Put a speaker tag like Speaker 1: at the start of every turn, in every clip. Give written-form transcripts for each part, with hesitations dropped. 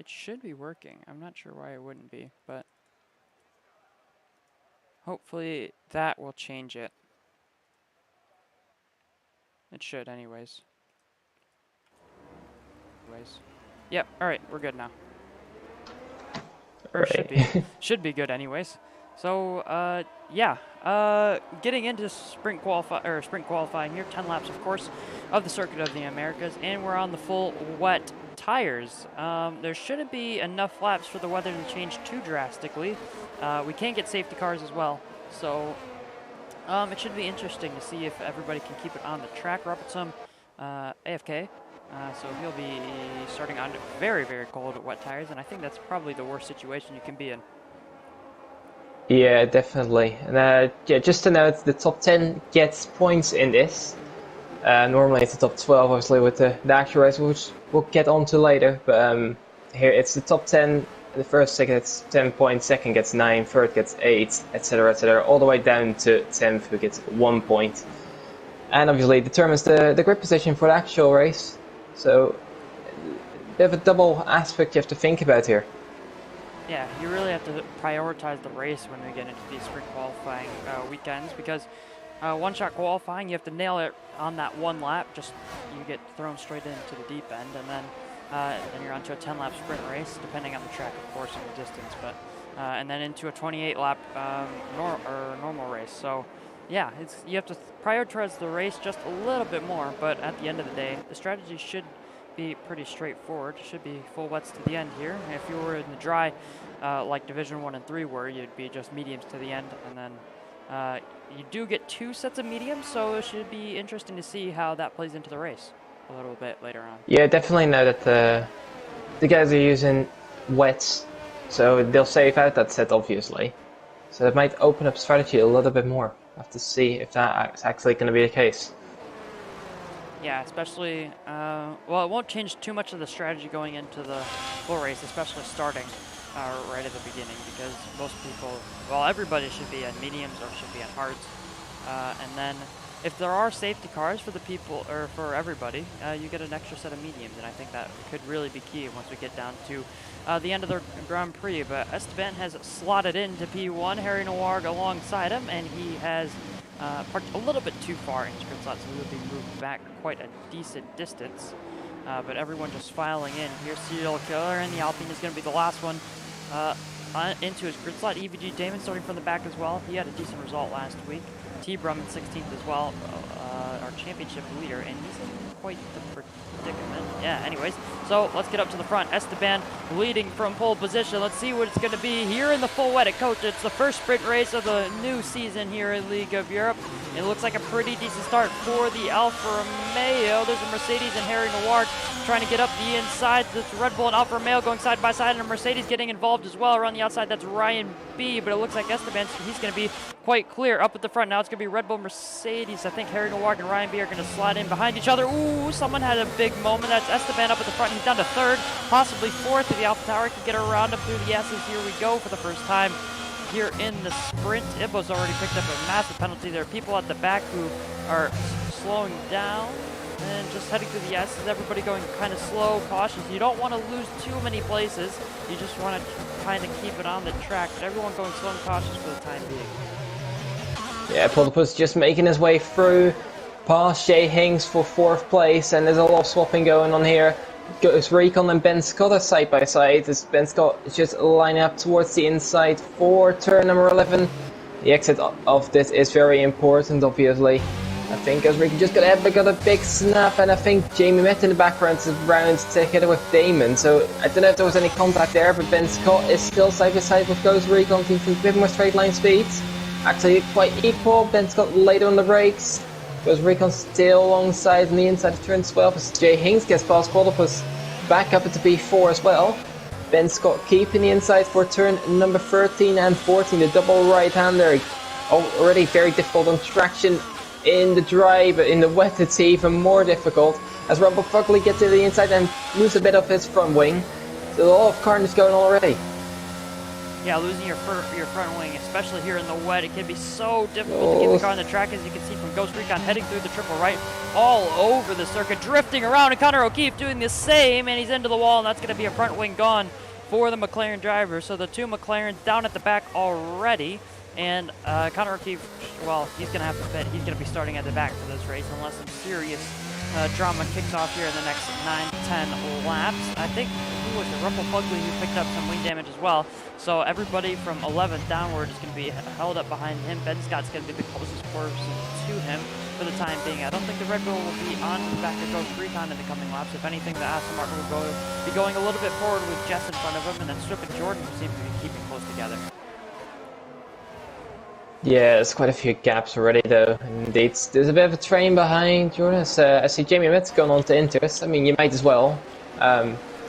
Speaker 1: it should be working. I'm not sure why it wouldn't be, but hopefully that will change it. It should anyways. Yep, alright, we're good now. Or
Speaker 2: Right.
Speaker 1: should be good anyways. So, yeah, getting into sprint qualifying here, 10 laps, of course, of the Circuit of the Americas, and we're on the full wet tires. There shouldn't be enough laps for the weather to change too drastically. We can get safety cars as well, so it should be interesting to see if everybody can keep it on the track. Robertson, AFK. So he'll be starting on very, very cold wet tires, and I think that's probably the worst situation you can be in.
Speaker 2: Yeah, definitely. And yeah, just to note, the top 10 gets points in this. Normally it's the top 12, obviously, with the actual race, which we'll get on to later. But here it's the top 10. The first second gets 10 points, second gets 9, third gets 8, etc., all the way down to 10th, who gets 1 point. And obviously determines the grid position for the actual race. So, a bit of a double aspect you have to think about here.
Speaker 1: Yeah, you really have to prioritize the race when we get into these sprint qualifying weekends, because one-shot qualifying, you have to nail it on that one lap. Just you get thrown straight into the deep end, and then you're onto a 10-lap sprint race, depending on the track, of course, and the distance. But and then into a 28-lap normal race. So yeah, you have to prioritize the race just a little bit more. But at the end of the day, the strategy should be pretty straightforward. Should be full wets to the end here. If you were in the dry, like Division 1 and 3 were, you'd be just mediums to the end, and then you do get 2 sets of mediums, so it should be interesting to see how that plays into the race a little bit later on.
Speaker 2: Yeah, definitely know that the guys are using wets, so they'll save out that set, obviously. So that might open up strategy a little bit more. I have to see if that's actually going to be the case.
Speaker 1: Yeah, especially, well, it won't change too much of the strategy going into the full race, especially starting right at the beginning, because most people, well, everybody should be on mediums or should be on hards. And then if there are safety cars for the people, or for everybody, you get an extra set of mediums, and I think that could really be key once we get down to the end of the Grand Prix. But Esteban has slotted into P1, Harry Noir alongside him, and he has parked a little bit too far in his grid slot, so he will be moved back quite a decent distance. But everyone just filing in. Here's Serial Killer, and the Alpine is going to be the last one into his grid slot. EVG Damon starting from the back as well. He had a decent result last week. T-Brum in 16th as well, our championship leader, and he's in quite the predicament. Yeah, anyways, so let's get up to the front. Esteban leading from pole position. Let's see what it's going to be here in the full wet at COTA. It's the first sprint race of the new season here in League of Europe. It looks like a pretty decent start for the Alfa Romeo. There's a Mercedes and Harry Noir trying to get up the inside. That's Red Bull and Alfa Romeo going side by side, and a Mercedes getting involved as well around the outside. That's Ryan B, but it looks like Esteban, he's going to be quite clear up at the front. Now it's going to be Red Bull, Mercedes. I think Harry Noir and Ryan B are going to slide in behind each other. Ooh, someone had a big moment. That's Esteban up at the front. He's down to third, possibly fourth. If the Alpha Tower can get around him through the S's. Here we go for the first time here in the sprint. Ibbo's already picked up a massive penalty. There are people at the back who are slowing down and just heading through the S's. Everybody going kind of slow, cautious. You don't want to lose too many places. You just want to kind of keep it on the track, but everyone going slow and cautious for the time being.
Speaker 2: Yeah, Platypus just making his way through past Jay Hings for 4th place, and there's a lot of swapping going on here. Goes Recon and Ben Scott are side by side, as Ben Scott is just lining up towards the inside for turn number 11. The exit of this is very important, obviously. I think as Recon just got a big snap, and I think Jamie Met in the background is around together with Damon. So I don't know if there was any contact there, but Ben Scott is still side by side with Ghost Recon, thinking a bit more straight line speeds. Actually quite equal. Ben Scott later on the brakes. Goes Recon still alongside on the inside of turn 12 as Jay Hings gets past Platypus back up into B4 as well. Ben Scott keeping the inside for turn number 13 and 14, the double right-hander. Already very difficult on traction in the dry, but in the wet it's even more difficult as Rumble Fugley gets to the inside and loses a bit of his front wing. So a lot of carnage going on already.
Speaker 1: yeah, losing your front wing, especially here in the wet, it can be so difficult to keep the car on the track, as you can see from Ghost Recon heading through the triple right, all over the circuit, drifting around, and Connor O'Keefe doing the same, and he's into the wall, and that's going to be a front wing gone for the McLaren driver. So the two McLarens down at the back already, and Connor O'Keefe, well, he's going to have to fit. He's going to be starting at the back for this race unless some serious drama kicks off here in the next 9-10 laps. I think, who was it, Rumpel Fugly, who picked up some wing damage as well. So everybody from 11th downward is going to be held up behind him. Ben Scott's going to be the closest person to him for the time being. I don't think the Red Bull will be on the back of Ghost Recon in the coming laps. If anything, the Aston Martin will be going a little bit forward with Jess in front of him, and then Strip and Jordan who seem to be keeping close together.
Speaker 2: Yeah, there's quite a few gaps already, though. Indeed, there's a bit of a train behind Jordan. I see Jamie Metz going on to Inters. I mean, you might as well.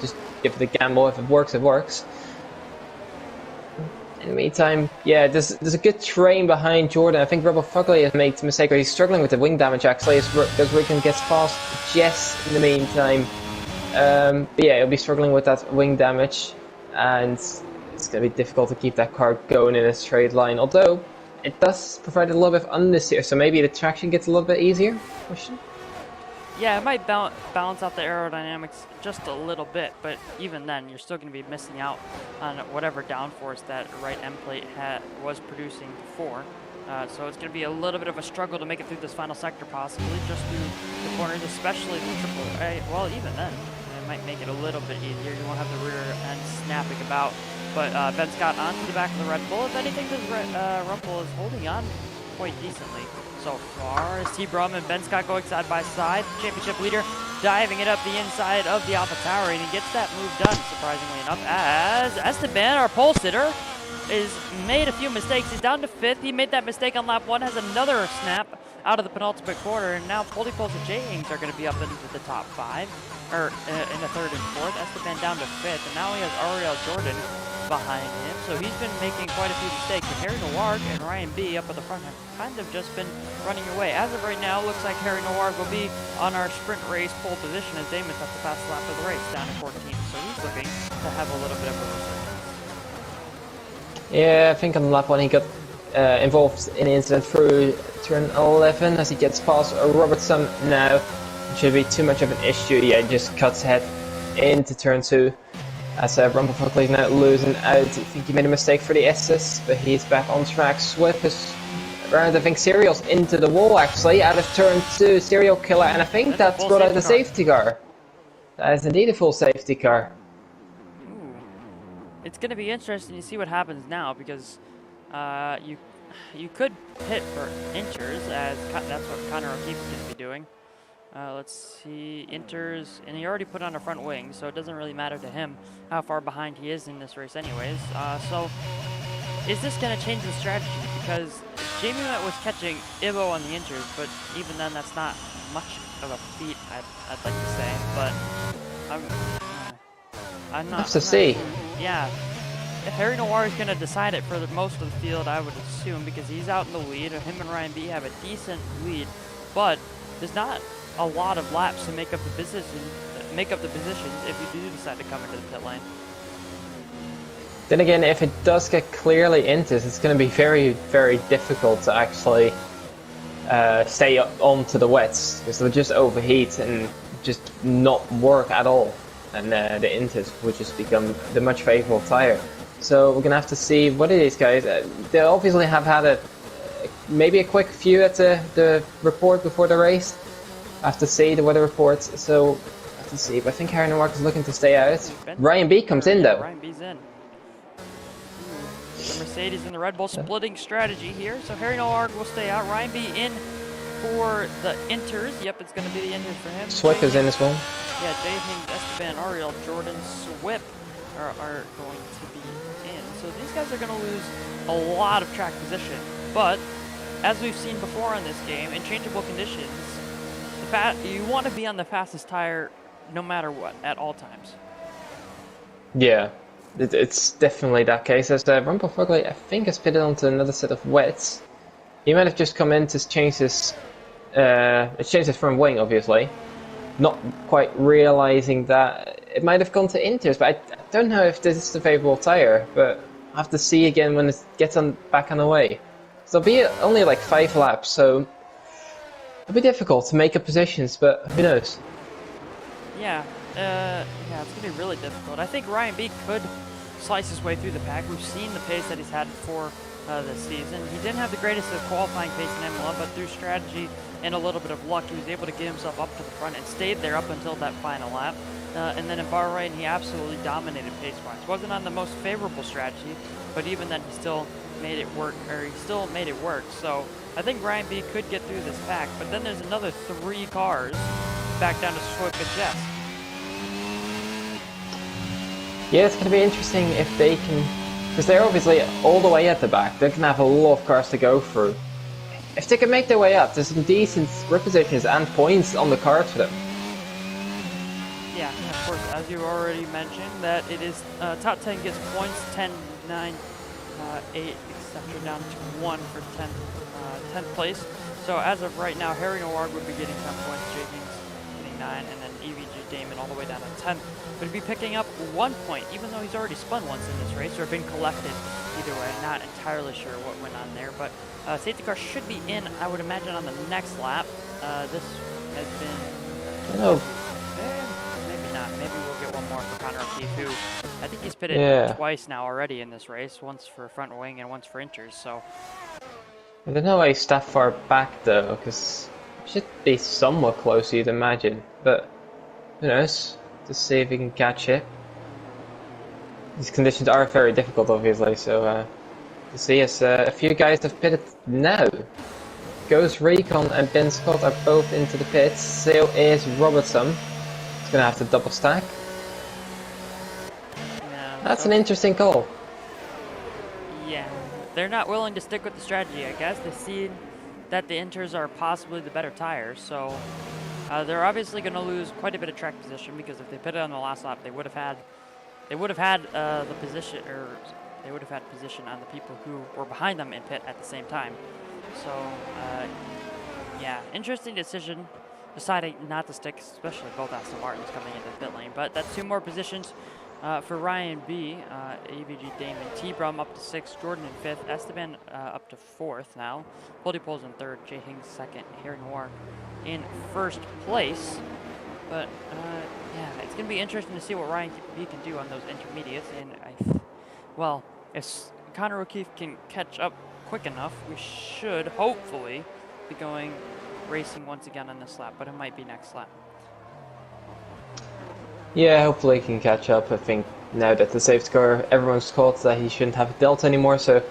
Speaker 2: Just give it a gamble. If it works, it works. In the meantime, yeah, there's a good train behind Jordan. I think Robert Fugly has made a mistake, or he's struggling with the wing damage, actually, as Rickon gets past Jess in the meantime. But yeah, he'll be struggling with that wing damage, and it's going to be difficult to keep that car going in a straight line. Although, it does provide a little bit of understeer, so maybe the traction gets a little bit easier? Question?
Speaker 1: Yeah, it might balance out the aerodynamics just a little bit, but even then, you're still going to be missing out on whatever downforce that right end plate was producing before. So it's going to be a little bit of a struggle to make it through this final sector, possibly, just through the corners, especially the triple A. Well, even then, it might make it a little bit easier. You won't have the rear end snapping about. But Ben Scott onto the back of the Red Bull. If anything, this Rumpel is holding on quite decently so far. As T. Brum and Ben Scott going side by side. Championship leader diving it up the inside of the Alpha Tower, and he gets that move done, surprisingly enough, as Esteban, our pole sitter, is made a few mistakes. He's down to 5th. He made that mistake on lap 1, has another snap out of the penultimate quarter, and now Poldy Poles and J. Ings are going to be up into the top 5, or in the 3rd and 4th. Esteban down to 5th, and now he has Ariel Jordan behind him, so he's been making quite a few mistakes. And Harry Noir and Ryan B up at the front have kind of just been running away. As of right now, looks like Harry Noir will be on our sprint race pole position as Damon's at the fast lap of the race, down to 14. So he's looking to have a little bit of a resurgence.
Speaker 2: Yeah, I think on lap 1 he got involved in an incident through turn 11 as he gets past Robertson now. It should be too much of an issue. Yeah, just cuts ahead into turn 2. As Rumpel Fugly is now losing out. I think he made a mistake for the SS, but he's back on track. Swift is around, I think Serial's into the wall actually, out of turn 2, Serial Killer, and I think that's brought out the safety car. That is indeed a full safety car.
Speaker 1: Ooh. It's going to be interesting to see what happens now, because you could pit for Inters, as that's what Connor O'Keefe is going to be doing. Let's see, Inters, and he already put on a front wing, so it doesn't really matter to him how far behind he is in this race anyways. So, is this going to change the strategy? Because Jamie Met was catching Ivo on the Inters, but even then that's not much of a feat, I'd like to say. But I'm not...
Speaker 2: Have to see.
Speaker 1: Yeah. Harry Noir is going to decide it for most of the field, I would assume, because he's out in the lead. Him and Ryan B have a decent lead, but there's not a lot of laps to make up the positions if you do decide to come into the pit lane.
Speaker 2: Then again, if it does get clearly into it, it's going to be very, very difficult to actually stay onto the wets, because they'll just overheat and just not work at all, and the Inters would just become the much favorable tire. So we're going to have to see what it is, guys. They obviously have had maybe a quick view at the report before the race. I have to see the weather reports, so I have to see. But I think Harry Noir is looking to stay out. Ryan B comes in, though.
Speaker 1: Ryan B's in. The Mercedes and the Red Bull splitting strategy here. So Harry Noir will stay out. Ryan B in for the Inters. Yep, it's going to be the Inters for him.
Speaker 2: Swift is in as well.
Speaker 1: Yeah, Jay Hings, Esteban, Ariel, Jordan, Swift are going to be in. So these guys are going to lose a lot of track position. But as we've seen before in this game, in changeable conditions, you want to be on the fastest tire no matter what, at all times.
Speaker 2: Yeah, it's definitely that case. As Rumpel Fugly, I think, has pitted onto another set of wets. He might have just come in to change his front wing, obviously. Not quite realizing that it might have gone to Inters, but I don't know if this is the favorable tire, but have to see again when it gets back on the way. So it'll be only like 5 laps, so it'll be difficult to make up positions, but who knows?
Speaker 1: Yeah, it's gonna be really difficult. I think Ryan B could slice his way through the pack. We've seen the pace that he's had for this season. He didn't have the greatest of qualifying pace in M1, but through strategy and a little bit of luck, he was able to get himself up to the front and stayed there up until that final lap. And then in Bahrain, he absolutely dominated pace-wise. Wasn't on the most favorable strategy, but even then, he still made it work. So I think Ryan B could get through this pack. But then there's another 3 cars back down to Swift and Jess.
Speaker 2: Yeah, it's going to be interesting if they can, because they're obviously all the way at the back. They're going to have a lot of cars to go through. If they can make their way up, there's some decent repositions and points on the card for them.
Speaker 1: Yeah, of course, as you already mentioned, that it is top 10 gets points, 10, 9, 8, etc. down to 1 for 10th place. So as of right now, Harry Noir would be getting 10 points, J. Hinks getting 9, and then EVG Damon all the way down to 10th. Would be picking up 1 point, even though he's already spun once in this race, or been collected either way. Not entirely sure what went on there, but safety car should be in, I would imagine, on the next lap. This has been...
Speaker 2: No.
Speaker 1: Maybe not. Maybe we'll get one more for Connor O'Keefe, who I think he's pitted twice now already in this race, once for front wing and once for inters, so...
Speaker 2: I don't know why he's that far back, though, because it should be somewhat close, you'd imagine, but who knows? To see if he can catch it. These conditions are very difficult, obviously, so to see as a few guys have pitted now. Ghost Recon and Ben Scott are both into the pits, so is Robertson. He's gonna have to double stack.
Speaker 1: Yeah,
Speaker 2: that's an interesting call.
Speaker 1: Yeah, they're not willing to stick with the strategy, I guess. They see that the inters are possibly the better tires, so they're obviously going to lose quite a bit of track position, because if they pitted on the last lap, they would have had the position, or they would have had position on the people who were behind them in pit at the same time. So yeah, interesting decision, deciding not to stick, especially both Aston Martins coming into the pit lane. But that's 2 more positions for Ryan B, AVG Damon, T-Brum up to 6th, Jordan in 5th, Esteban up to 4th now, Poldy Poles in 3rd, J. Hings 2nd, Harry Noir in 1st place. But yeah, it's going to be interesting to see what Ryan B can do on those intermediates. And well, if Connor O'Keefe can catch up quick enough, we should hopefully be going racing once again on this lap, but it might be next lap.
Speaker 2: Yeah, hopefully he can catch up. I think now that the safety car, everyone's caught that he shouldn't have a delta anymore, so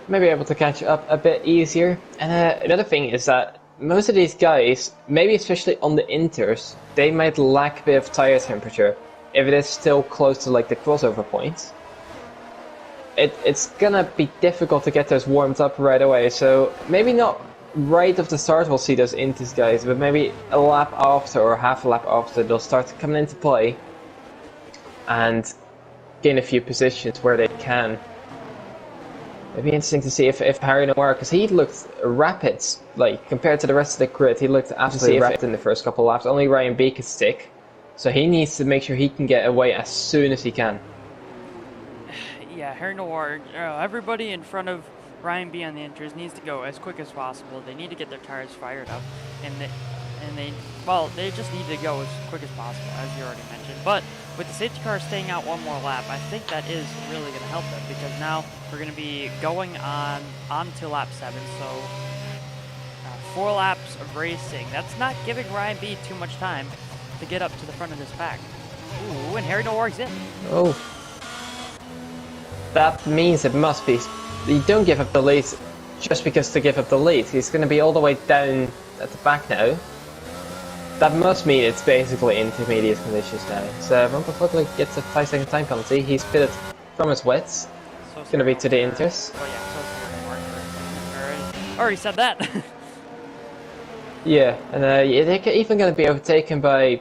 Speaker 2: maybe able to catch up a bit easier. And another thing is that most of these guys, maybe especially on the inters, they might lack a bit of tire temperature if it is still close to like the crossover points. It's gonna be difficult to get those warmed up right away, so maybe not right off the start we'll see those inters guys, but maybe a lap after or half a lap after they'll start coming into play and gain a few positions where they can. It'd be interesting to see if Harry Noir, because he looked rapid, like compared to the rest of the grid, he looked absolutely rapid in the first couple laps. Only Ryan B could stick, so he needs to make sure he can get away as soon as he can.
Speaker 1: Yeah, Harry Noir, everybody in front of Ryan B on the inters needs to go as quick as possible. They need to get their tires fired up, and they just need to go as quick as possible, as you already mentioned. But with the safety car staying out 1 more lap, I think that is really going to help them, because now we're going to be going on to lap 7. So 4 laps of racing. That's not giving Ryan B too much time to get up to the front of this pack. Ooh, and Harry Noir's in.
Speaker 2: Oh, that means it must be. You don't give up the lead just because to give up the lead. He's going to be all the way down at the back now. That must mean it's basically intermediate conditions now. So Rumple Fugly gets a 5-second time penalty. He's pitted from his wets. So it's going to be to the inters.
Speaker 1: Oh yeah, so already said that.
Speaker 2: Yeah, and they're even going to be overtaken by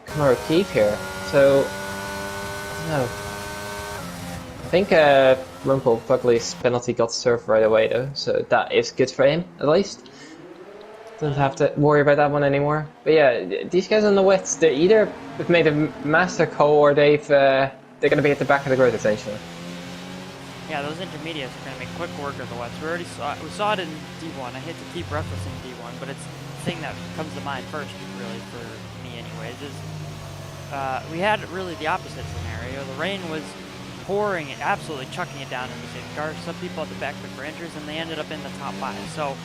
Speaker 2: Connor O'Keefe here. So, I don't know. I think Rumple Fugly's penalty got served right away though, so that is good for him, at least. Don't have to worry about that one anymore. But yeah, these guys on the wets, they either have made a master call or they're going to be at the back of the grid essentially.
Speaker 1: Yeah, those intermediates are going to make quick work of the wets. We saw it in D1. I hate to keep referencing D1, but it's the thing that comes to mind first, really, for me anyways, is we had really the opposite scenario. The rain was pouring it, absolutely chucking it down in the safety car. Some people at the back took for inters, and they ended up in the top 5. So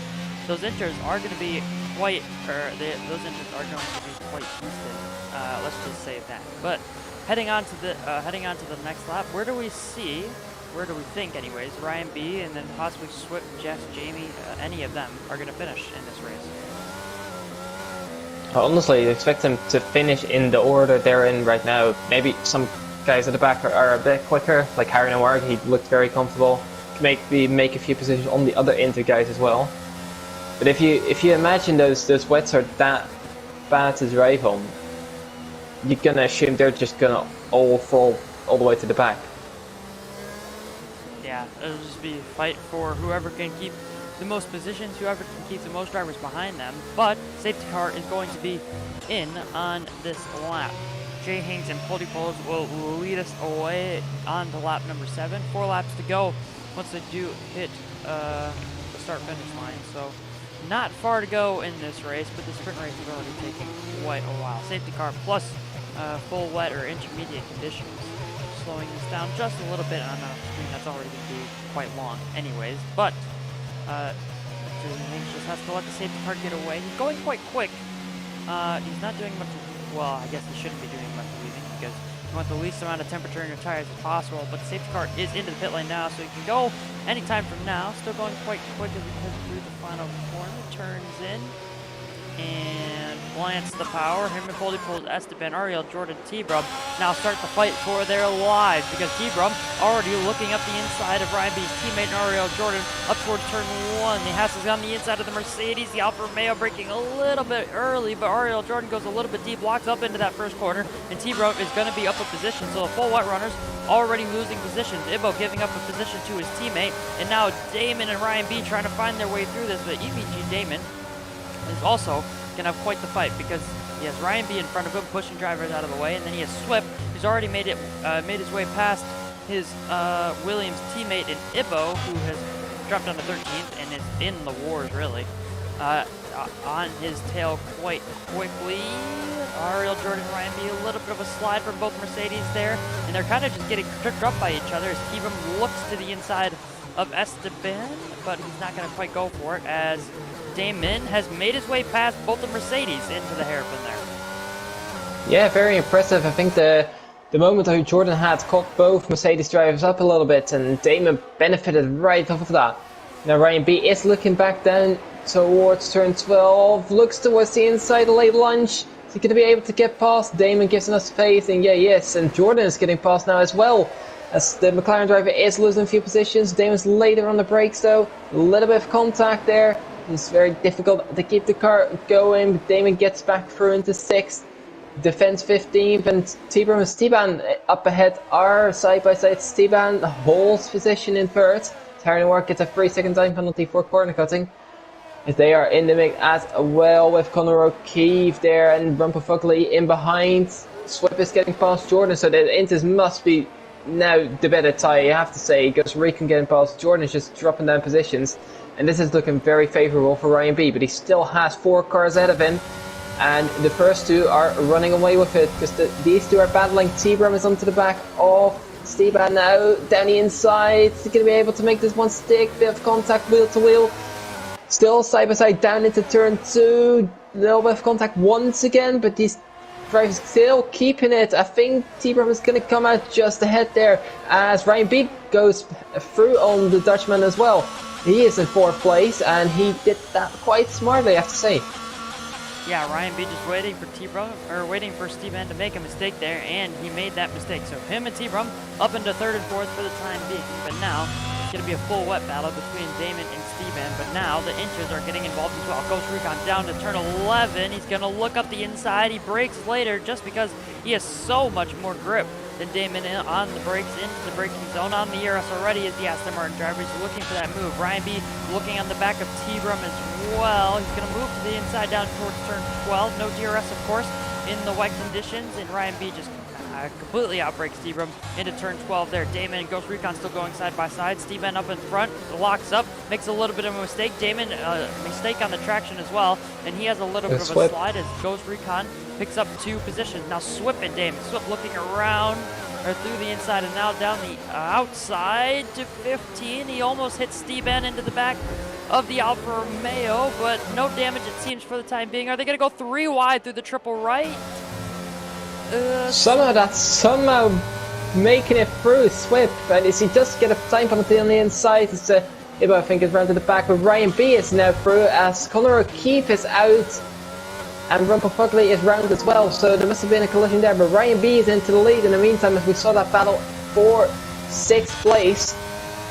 Speaker 1: those inters are going to be quite, those inters are going to be quite decent. Let's just say that. But heading on to the next lap, where do we think, anyways, Ryan B and then possibly Swift, Jess, Jamie, any of them are going to finish in this race?
Speaker 2: Honestly, I expect them to finish in the order they're in right now. Maybe some guys at the back are a bit quicker, like Harry Noirg. He looked very comfortable. Maybe make a few positions on the other Inter guys as well. But if you imagine those wets are that bad to drive on, you're gonna assume they're just gonna all fall all the way to the back.
Speaker 1: Yeah, it'll just be a fight for whoever can keep the most positions, whoever can keep the most drivers behind them. But safety car is going to be in on this lap. Jay Haynes and Poldy Poles will lead us away on to lap number 7. 4 laps to go once they do hit the start-finish line. So not far to go in this race, but the sprint race is already taking quite a while. Safety car plus full wet or intermediate conditions. Slowing this down just a little bit on a screen that's already going to be quite long anyways. But Haynes just has to let the safety car get away. He's going quite quick. He's not doing much. Well, I guess he shouldn't be doing much weaving because you want the least amount of temperature in your tires as possible. But the safety car is into the pit lane now, so he can go anytime from now. Still going quite quick as he heads through the final corner. Turns in and plants the power. Him and Poldy Poles, Esteban, Ariel, Jordan, T-Brum now start the fight for their lives because T-Brum already looking up the inside of Ryan B's teammate and Ariel Jordan up towards turn 1. The Haas is on the inside of the Mercedes. The Alfa Romeo braking a little bit early, but Ariel Jordan goes a little bit deep, locks up into that first corner, and T-Brum is going to be up a position. So the full wet runners already losing positions. Ibbo giving up a position to his teammate, and now Damon and Ryan B trying to find their way through this, but EVG Damon is also going to have quite the fight because he has Ryan B in front of him pushing drivers out of the way, and then he has Swift who's already made his way past his Williams teammate in Ibbo, who has dropped down to 13th and is in the wars really on his tail quite quickly. Ariel Jordan and Ryan B, a little bit of a slide from both Mercedes there, and they're kind of just getting tripped up by each other as T-Brum looks to the inside of Esteban, but he's not going to quite go for it as Damon has made his way past both the Mercedes into the hairpin there.
Speaker 2: Yeah, very impressive. I think the moment how Jordan had caught both Mercedes drivers up a little bit, and Damon benefited right off of that. Now Ryan B is looking back down towards turn 12, looks towards the inside, a late lunge. Is he going to be able to get past? Damon gives enough space, and yes, and Jordan is getting past now as well. As the McLaren driver is losing a few positions, Damon's later on the brakes though. A little bit of contact there. It's very difficult to keep the car going. Damon gets back through into 6th. Defends 15th, and T-Brum and Steban up ahead are side by side. Steban holds position in 3rd. Harry Noirg gets a 3-second time penalty for corner cutting. As they are in the mix as well with Conor O'Keefe there and Rumpa Fugley in behind. Swift is getting past Jordan, so the Inters must be now the better tie, you have to say, because Recon getting past Jordan is just dropping down positions. And this is looking very favourable for Ryan B, but he still has 4 cars ahead of him. And the first 2 are running away with it, because these 2 are battling. T-Brum is onto the back of Steban now, down the inside. Is he going to be able to make this one stick? Bit of contact wheel to wheel. Still side by side down into turn 2. A little bit of contact once again, but these drivers still keeping it. I think T-Brum is going to come out just ahead there as Ryan B goes through on the Dutchman as well. He is in 4th place, and he did that quite smartly, I have to say.
Speaker 1: Yeah, Ryan B just waiting for T-Brum, or waiting for Steban to make a mistake there, and he made that mistake. So him and T-Brum up into 3rd and 4th for the time being. But now it's going to be a full wet battle between Damon and Steban. But now the Inters are getting involved as well. Ghost Recon down to turn 11. He's going to look up the inside. He brakes later just because he has so much more grip than Damon on the brakes, into the braking zone. On the ERS already is the Aston Martin driver. He's looking for that move. Ryan B looking on the back of T-Brum as well. He's going to move to the inside down towards turn 12. No DRS, of course, in the wet conditions. And Ryan B just completely outbreaks T-Brum into turn 12 there. Damon and Ghost Recon still going side by side. Steve-Ben up in front, locks up, makes a little bit of a mistake. Damon, mistake on the traction as well, and he has a little bit of a slide as Ghost Recon picks up 2 positions. Now Swip and Damon. Swip looking around, or through the inside, and now down the outside to 15. He almost hits Steve-Ben into the back of the Alfa Romeo, but no damage it seems for the time being. Are they going to go 3 wide through the triple right?
Speaker 2: Somehow making it through Swip, and as he does get a time penalty on the inside, it's Ibo, I think, is round to the back, but Ryan B is now through as Conor O'Keefe is out and Rumpel Fugly is round as well, so there must have been a collision there, but Ryan B is into the lead. In the meantime, as we saw that battle for 6th place,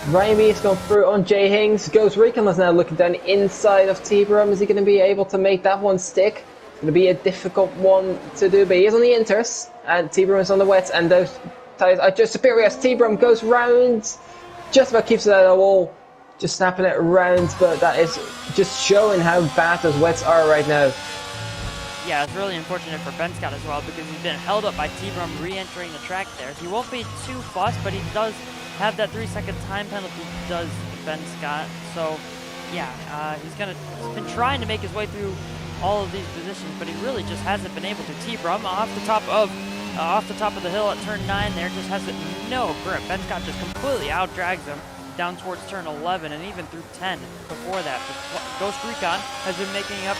Speaker 2: Ryan B is going through on Jay Hings. Ghost Recon is now looking down the inside of T-Brum. Is he going to be able to make that one stick? It's going to be a difficult one to do, but he is on the inters, and T-Brum is on the wets, and those tires are just superior as T-Brum goes round, just about keeps it out of the wall, just snapping it around, but that is just showing how bad those wets are right now.
Speaker 1: Yeah, it's really unfortunate for Ben Scott as well, because he's been held up by T-Brum re-entering the track there. He won't be too fussed, but he does have that 3-second time penalty, does Ben Scott. So, yeah, he's been trying to make his way through all of these positions, but he really just hasn't been able to. T-Brum off the top of the hill at turn 9 there, just has no grip. Ben Scott just completely out-drags him down towards turn 11 and even through 10 before that. But Ghost Recon has been making up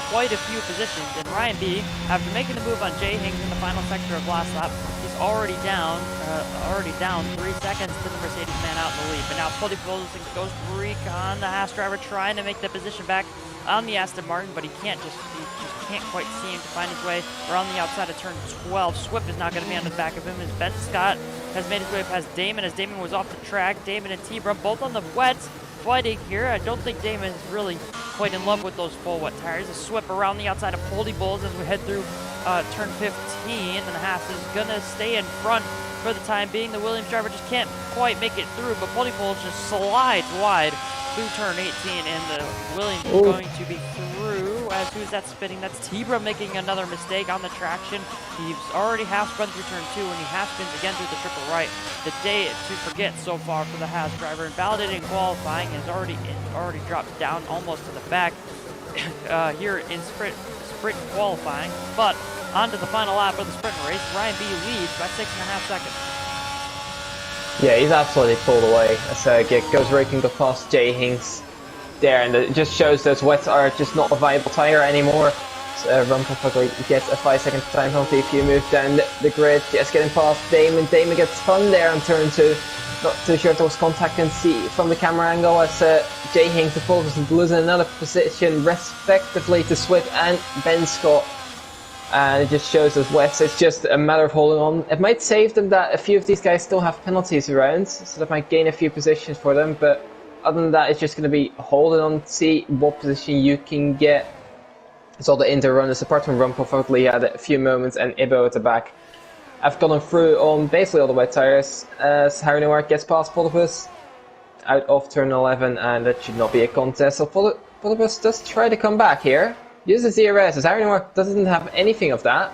Speaker 1: quite a few positions, and Ryan B, after making the move on Jay Hings in the final sector of last lap, he's already down 3 seconds to the Mercedes man out in the lead. But now Pully Pulls and Ghost Recon, the Haas driver, trying to make the position back on the Aston Martin, but he just can't quite seem to find his way around the outside of turn 12. Swift is not going to be on the back of him as Ben Scott has made his way past Damon, as Damon was off the track. Damon and T-Brum both on the wets fighting here. I don't think Damon is really quite in love with those full wet tires. A Swip around the outside of Poldy Bulls as we head through turn 15, and the Haas is going to stay in front for the time being. The Williams driver just can't quite make it through, but Poldy Bulls just slides wide through turn 18, and the Williams is going to be through. As who's that spinning? That's T-Brum making another mistake on the traction. He's already half spun through turn 2, and he half spins again through the triple right. The day to forget so far for the Haas driver. Invalidating qualifying has already dropped down almost to the back here in sprint qualifying. But on to the final lap of the sprint race. Ryan B leads by 6.5 seconds.
Speaker 2: Yeah, he's absolutely pulled away. As goes raking the past Jay Hings there, and it just shows those wets are just not a viable tire anymore. So Rumpel gets a 5-second time penalty if you move down the grid. Just getting past Damon. Damon gets spun there on turn 2. Not too sure if there was contact and see from the camera angle as Jay Hings is losing another position respectively to Swift and Ben Scott. And it just shows us wets. It's just a matter of holding on. It might save them that a few of these guys still have penalties around, so that might gain a few positions for them, but other than that, it's just going to be holding on, see what position you can get. It's all the inter runners, apart from Rumpel Fugly, had a few moments, and Ibo at the back. I've gone through on basically all the wet tires as Harry Noir gets past Polybus out of turn 11, and that should not be a contest. So Polybus does try to come back here. Uses DRS, as Harry Noir doesn't have anything of that.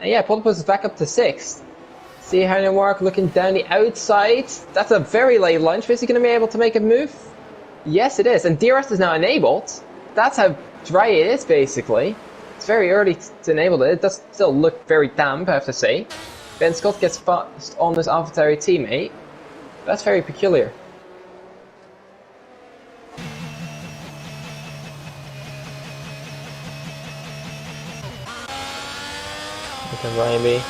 Speaker 2: And yeah, Polybus is back up to 6th. See Harry Noir looking down the outside. That's a very late launch. Is he going to be able to make a move? Yes, it is. And DRS is now enabled. That's how dry it is, basically. It's very early to enable it. It does still look very damp, I have to say. Ben Scott gets fast on his AlphaTauri teammate. That's very peculiar. Look at Ryan B.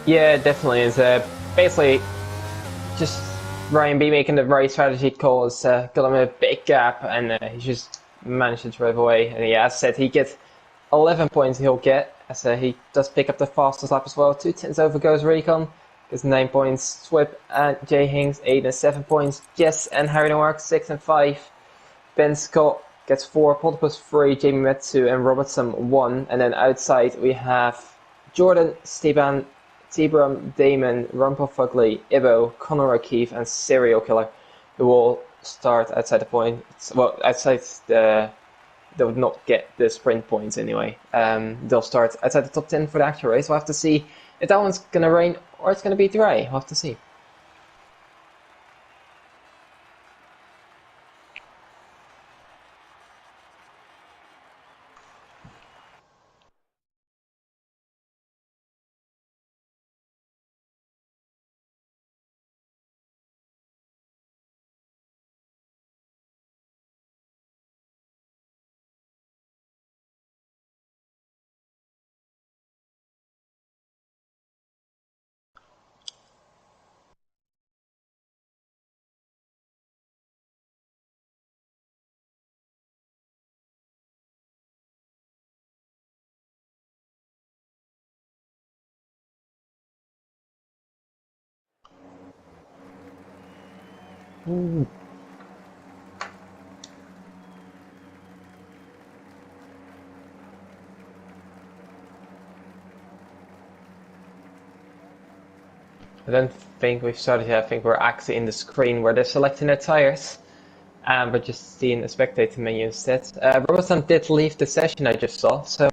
Speaker 2: Yeah, definitely. It's basically just Ryan B making the right strategy calls, got him a big gap, and he just managed to drive away. And yeah, as I said, he gets 11 points he'll get, as he does pick up the fastest lap as well. 2 tenths over goes Recon, gets 9 points. Swip and Jay Hings, 8 and 7 points. Jess and Harry Noirk, 6 and 5. Ben Scott gets 4, Potopus 3, Jamie Metsu and Robertson 1. And then outside we have Jordan, Steban, Tibram, Damon, Rumpel Fugly, Ibo, Connor O'Keefe and Serial Killer, who will start outside the point. Well, outside the... They would not get the sprint points anyway. They'll start outside the top 10 for the actual race. We'll have to see if that one's going to rain or it's going to be dry. We'll have to see. Ooh. I don't think we've started yet. I think we're actually in the screen where they're selecting their tires. But just seeing the spectator menu instead. Robertson did leave the session I just saw, so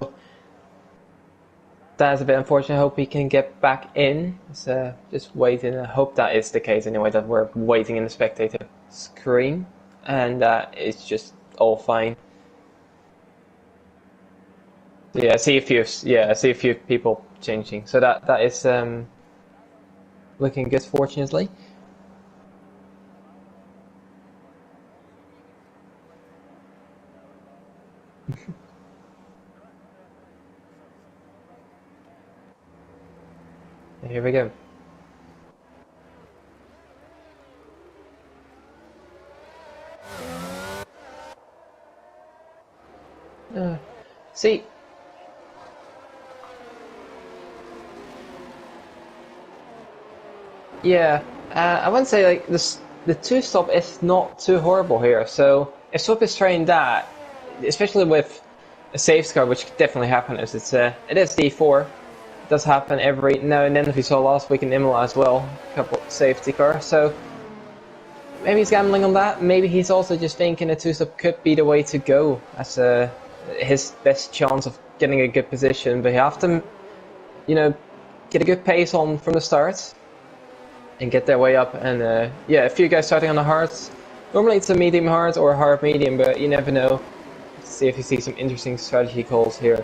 Speaker 2: that's a bit unfortunate. I hope he can get back in. So just waiting. I hope that is the case anyway, that we're waiting in the spectator screen. And it's just all fine. Yeah, I see a few people changing. So that is looking good, fortunately. Here we go. See, yeah, I wouldn't say like this. The two stop is not too horrible here. So if Swap is trying that, especially with a safe car, which could definitely happen, as it is D4. It does happen every now and then. As we saw last week in Imola as well, a couple safety cars. So maybe he's gambling on that. Maybe he's also just thinking a two stop could be the way to go as his best chance of getting a good position. But you have to, get a good pace on from the start and get their way up. And yeah, a few guys starting on the hards. Normally it's a medium hard or a hard medium, but you never know. Let's see if you see some interesting strategy calls here.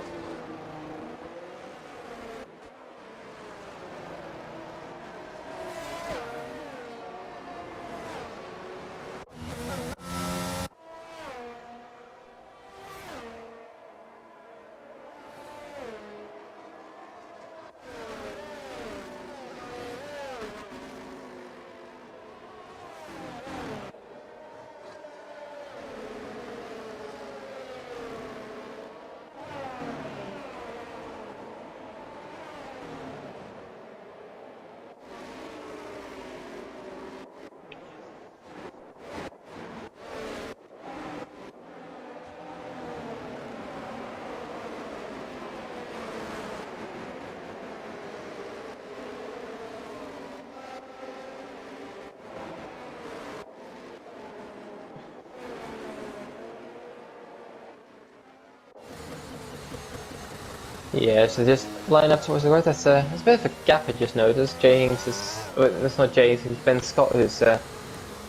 Speaker 2: Yeah, so just line up towards the right. That's a bit of a gap I just noticed. James is, well, that's not James, it's Ben Scott who's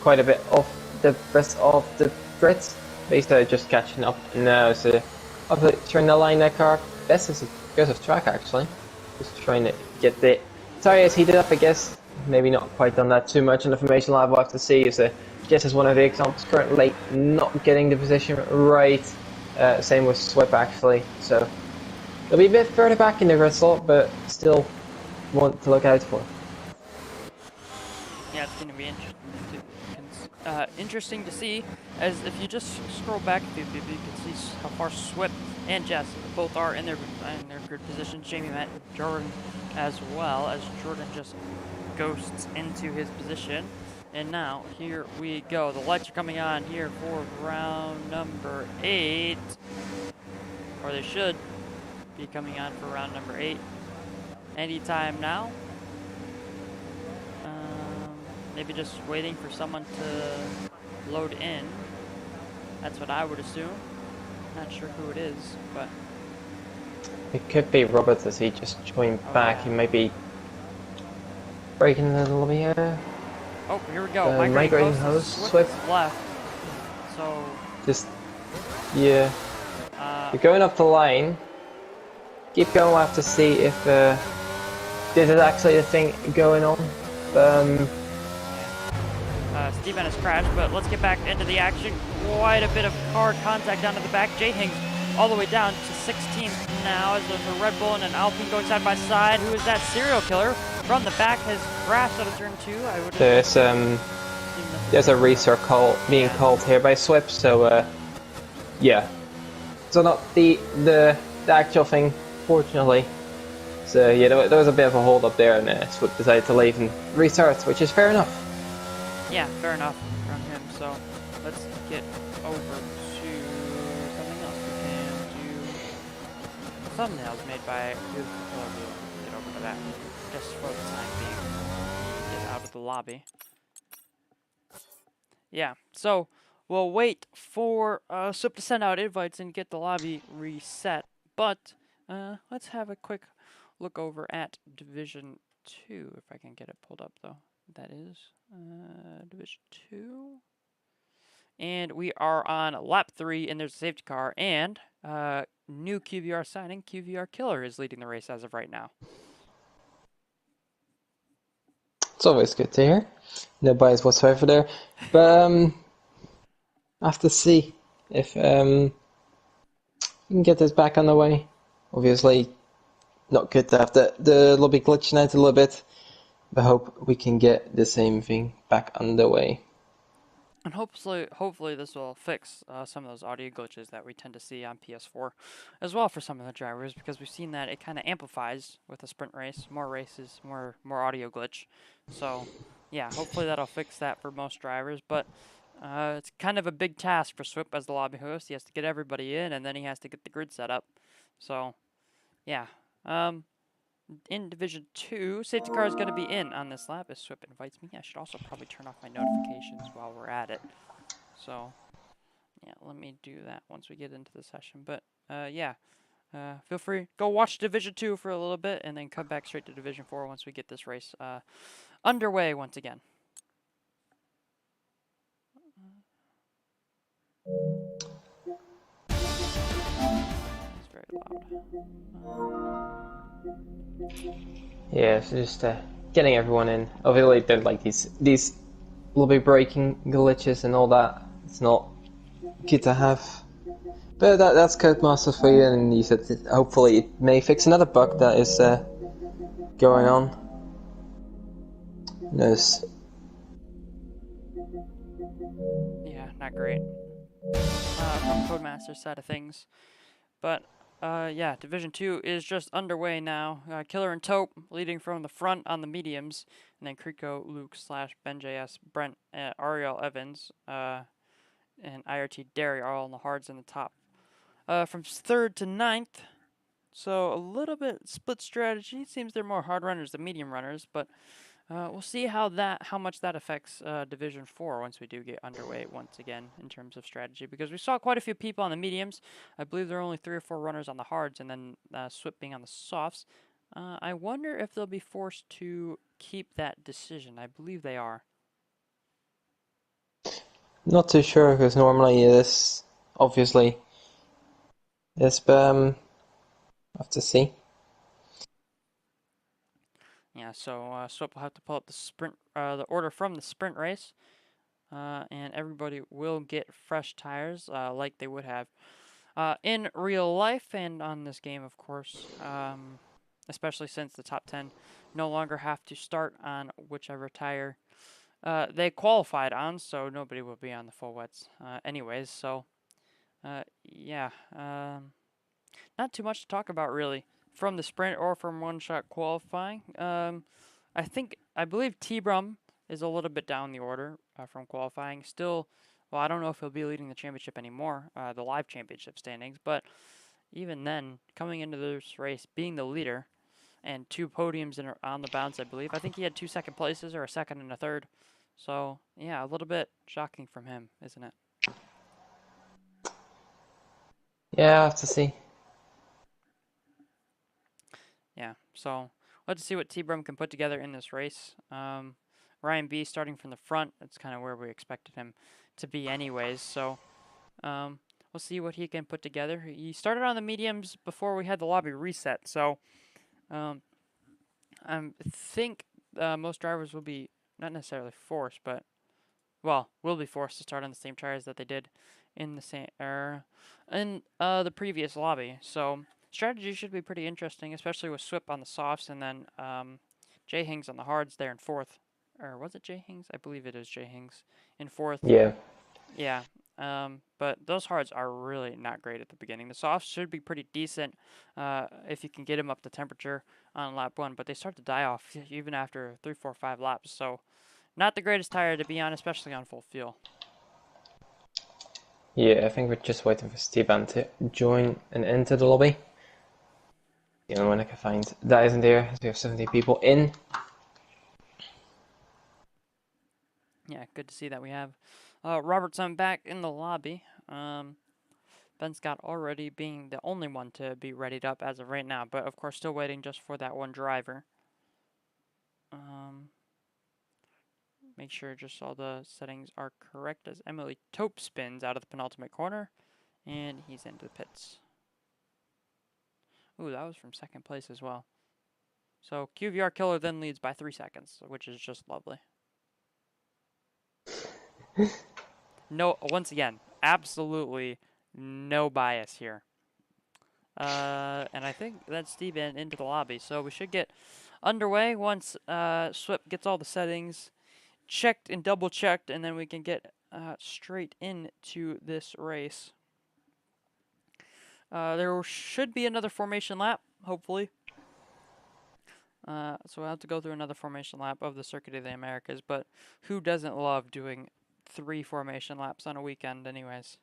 Speaker 2: quite a bit off the rest of the Brits. Basically just catching up now, so I'm trying to line that car best as it goes off track actually. Just trying to get the tires heated up, I guess. Maybe not quite done that too much on the formation lab. We'll have to see. So just as one of the examples, currently not getting the position right. Same with Swip actually. So they'll be a bit further back in the grid slot, but still want to look out for.
Speaker 1: Yeah, it's going to be interesting to see, as if you just scroll back a few, you can see how far Swift and Jess both are in their good positions. Jamie met Jordan as well, as Jordan just ghosts into his position. And now, here we go. The lights are coming on here for round number 8. Or they should be coming on for round number 8. Anytime now. Maybe just waiting for someone to load in. That's what I would assume. Not sure who it is, but...
Speaker 2: It could be Robert as he just joined back.
Speaker 1: Yeah.
Speaker 2: He might be breaking the lobby here.
Speaker 1: Oh, here we go.
Speaker 2: Migrating host, Swift.
Speaker 1: Left. So...
Speaker 2: Just... Yeah. You're going up the line. Keep going, we'll have to see if this is actually the thing going on.
Speaker 1: Steven has crashed, but let's get back into the action. Quite a bit of car contact down to the back. Jay Hings all the way down to 16th now, as there's a Red Bull and an Alpine going side by side. Who is that serial killer? From the back has crashed out of turn 2. I would
Speaker 2: there's a restart call being called here by Swift, so yeah. So not the actual thing, fortunately. So yeah, there was a bit of a hold up there, and Swift decided to leave and restart, which is fair enough.
Speaker 1: Yeah, fair enough from him. So let's get over to something else we can do. Thumbnails made by beautiful color. We'll get over to that just for the time being. Get out of the lobby. Yeah, so we'll wait for Swift to send out invites and get the lobby reset. But let's have a quick look over at Division 2, if I can get it pulled up, though. That is Division 2. And we are on lap 3, and there's a safety car, and new QVR signing, QVR Killer, is leading the race as of right now.
Speaker 2: It's always good to hear. No bias whatsoever there. But I have to see if we can get this back on the way. Obviously, not good to have the lobby glitching out a little bit. But I hope we can get the same thing back underway.
Speaker 1: And hopefully this will fix some of those audio glitches that we tend to see on PS4 as well for some of the drivers, because we've seen that it kind of amplifies with a sprint race. More races, more audio glitch. So yeah, hopefully that'll fix that for most drivers. But it's kind of a big task for Swift as the lobby host. He has to get everybody in, and then he has to get the grid set up. So yeah. In Division 2, safety car is going to be in on this lap as Swift invites me. I should also probably turn off my notifications while we're at it. So, yeah, let me do that once we get into the session. But, yeah, feel free. Go watch Division 2 for a little bit and then come back straight to Division 4 once we get this race underway once again. It's very loud.
Speaker 2: Yeah, so just getting everyone in. Obviously, they're like these lobby breaking glitches and all that. It's not good to have. But that's Codemaster for you, and you said that hopefully it may fix another bug that is going on. Yes.
Speaker 1: Yeah, not great. From Codemaster's side of things. But yeah, Division 2 is just underway now. Killer and Taupe leading from the front on the mediums, and then Kriko, Luke, / Ben JS, Brent, Ariel Evans, and IRT Derry are all on the hards in the top. From 3rd to 9th, so a little bit split strategy. Seems they're more hard runners than medium runners, but we'll see how much that affects Division 4 once we do get underway once again in terms of strategy, because we saw quite a few people on the mediums. I believe there are only 3 or 4 runners on the hards, and then Swift being on the softs. I wonder if they'll be forced to keep that decision. I believe they are.
Speaker 2: Not too sure, because normally it is, obviously. Yes, but I have to see.
Speaker 1: Yeah, so Swift will have to pull up the sprint, the order from the sprint race, and everybody will get fresh tires like they would have in real life and on this game, of course. especially since the top 10 no longer have to start on whichever tire they qualified on, so nobody will be on the full wets anyways. So, yeah, not too much to talk about really from the sprint or from one-shot qualifying. I believe T-Brum is a little bit down the order from qualifying. Still, well, I don't know if he'll be leading the championship anymore, the live championship standings, but even then, coming into this race, being the leader and 2 podiums on the bounce, I believe. I think he had 2 second places or a second and a third. So, yeah, a little bit shocking from him, isn't it?
Speaker 2: Yeah, I have to see.
Speaker 1: Yeah, so let's see what T-Brum can put together in this race. Ryan B starting from the front, that's kind of where we expected him to be anyways. So, we'll see what he can put together. He started on the mediums before we had the lobby reset, so um, I think most drivers will be not necessarily forced, but well, will be forced to start on the same tires that they did in the same in the previous lobby. So strategy should be pretty interesting, especially with Swip on the softs and then Jay Hings on the hards there in fourth. Or was it Jay Hings? I believe it is Jay Hings in fourth.
Speaker 2: Yeah.
Speaker 1: Yeah. But those hards are really not great at the beginning. The softs should be pretty decent if you can get them up to temperature on lap one, but they start to die off even after 3, 4, 5 laps. So not the greatest tire to be on, especially on full fuel.
Speaker 2: Yeah, I think we're just waiting for Stevan to join and enter the lobby. The only one I can find that isn't there, as we have 70 people in.
Speaker 1: Yeah, good to see that we have Robertson back in the lobby. Ben Scott already being the only one to be readied up as of right now, but of course still waiting just for that one driver. Make sure just all the settings are correct as Emily Tope spins out of the penultimate corner, and he's into the pits. Ooh, that was from second place as well. So QVR Killer then leads by 3 seconds, which is just lovely. No, once again, absolutely no bias here. And I think that's Steven into the lobby, so we should get underway once Swip gets all the settings checked and double checked, and then we can get straight into this race. There should be another formation lap, hopefully. So we'll have to go through another formation lap of the Circuit of the Americas, but who doesn't love doing 3 formation laps on a weekend anyways?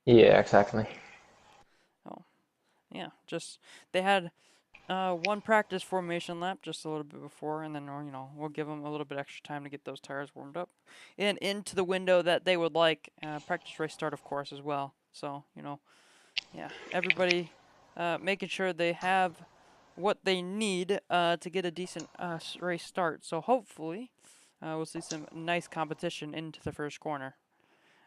Speaker 2: Yeah, exactly.
Speaker 1: Oh, yeah, just, they had one practice formation lap just a little bit before, and then, we'll give them a little bit extra time to get those tires warmed up and into the window that they would like. Practice race start, of course, as well. So, yeah, everybody making sure they have what they need to get a decent race start. So hopefully we'll see some nice competition into the first corner.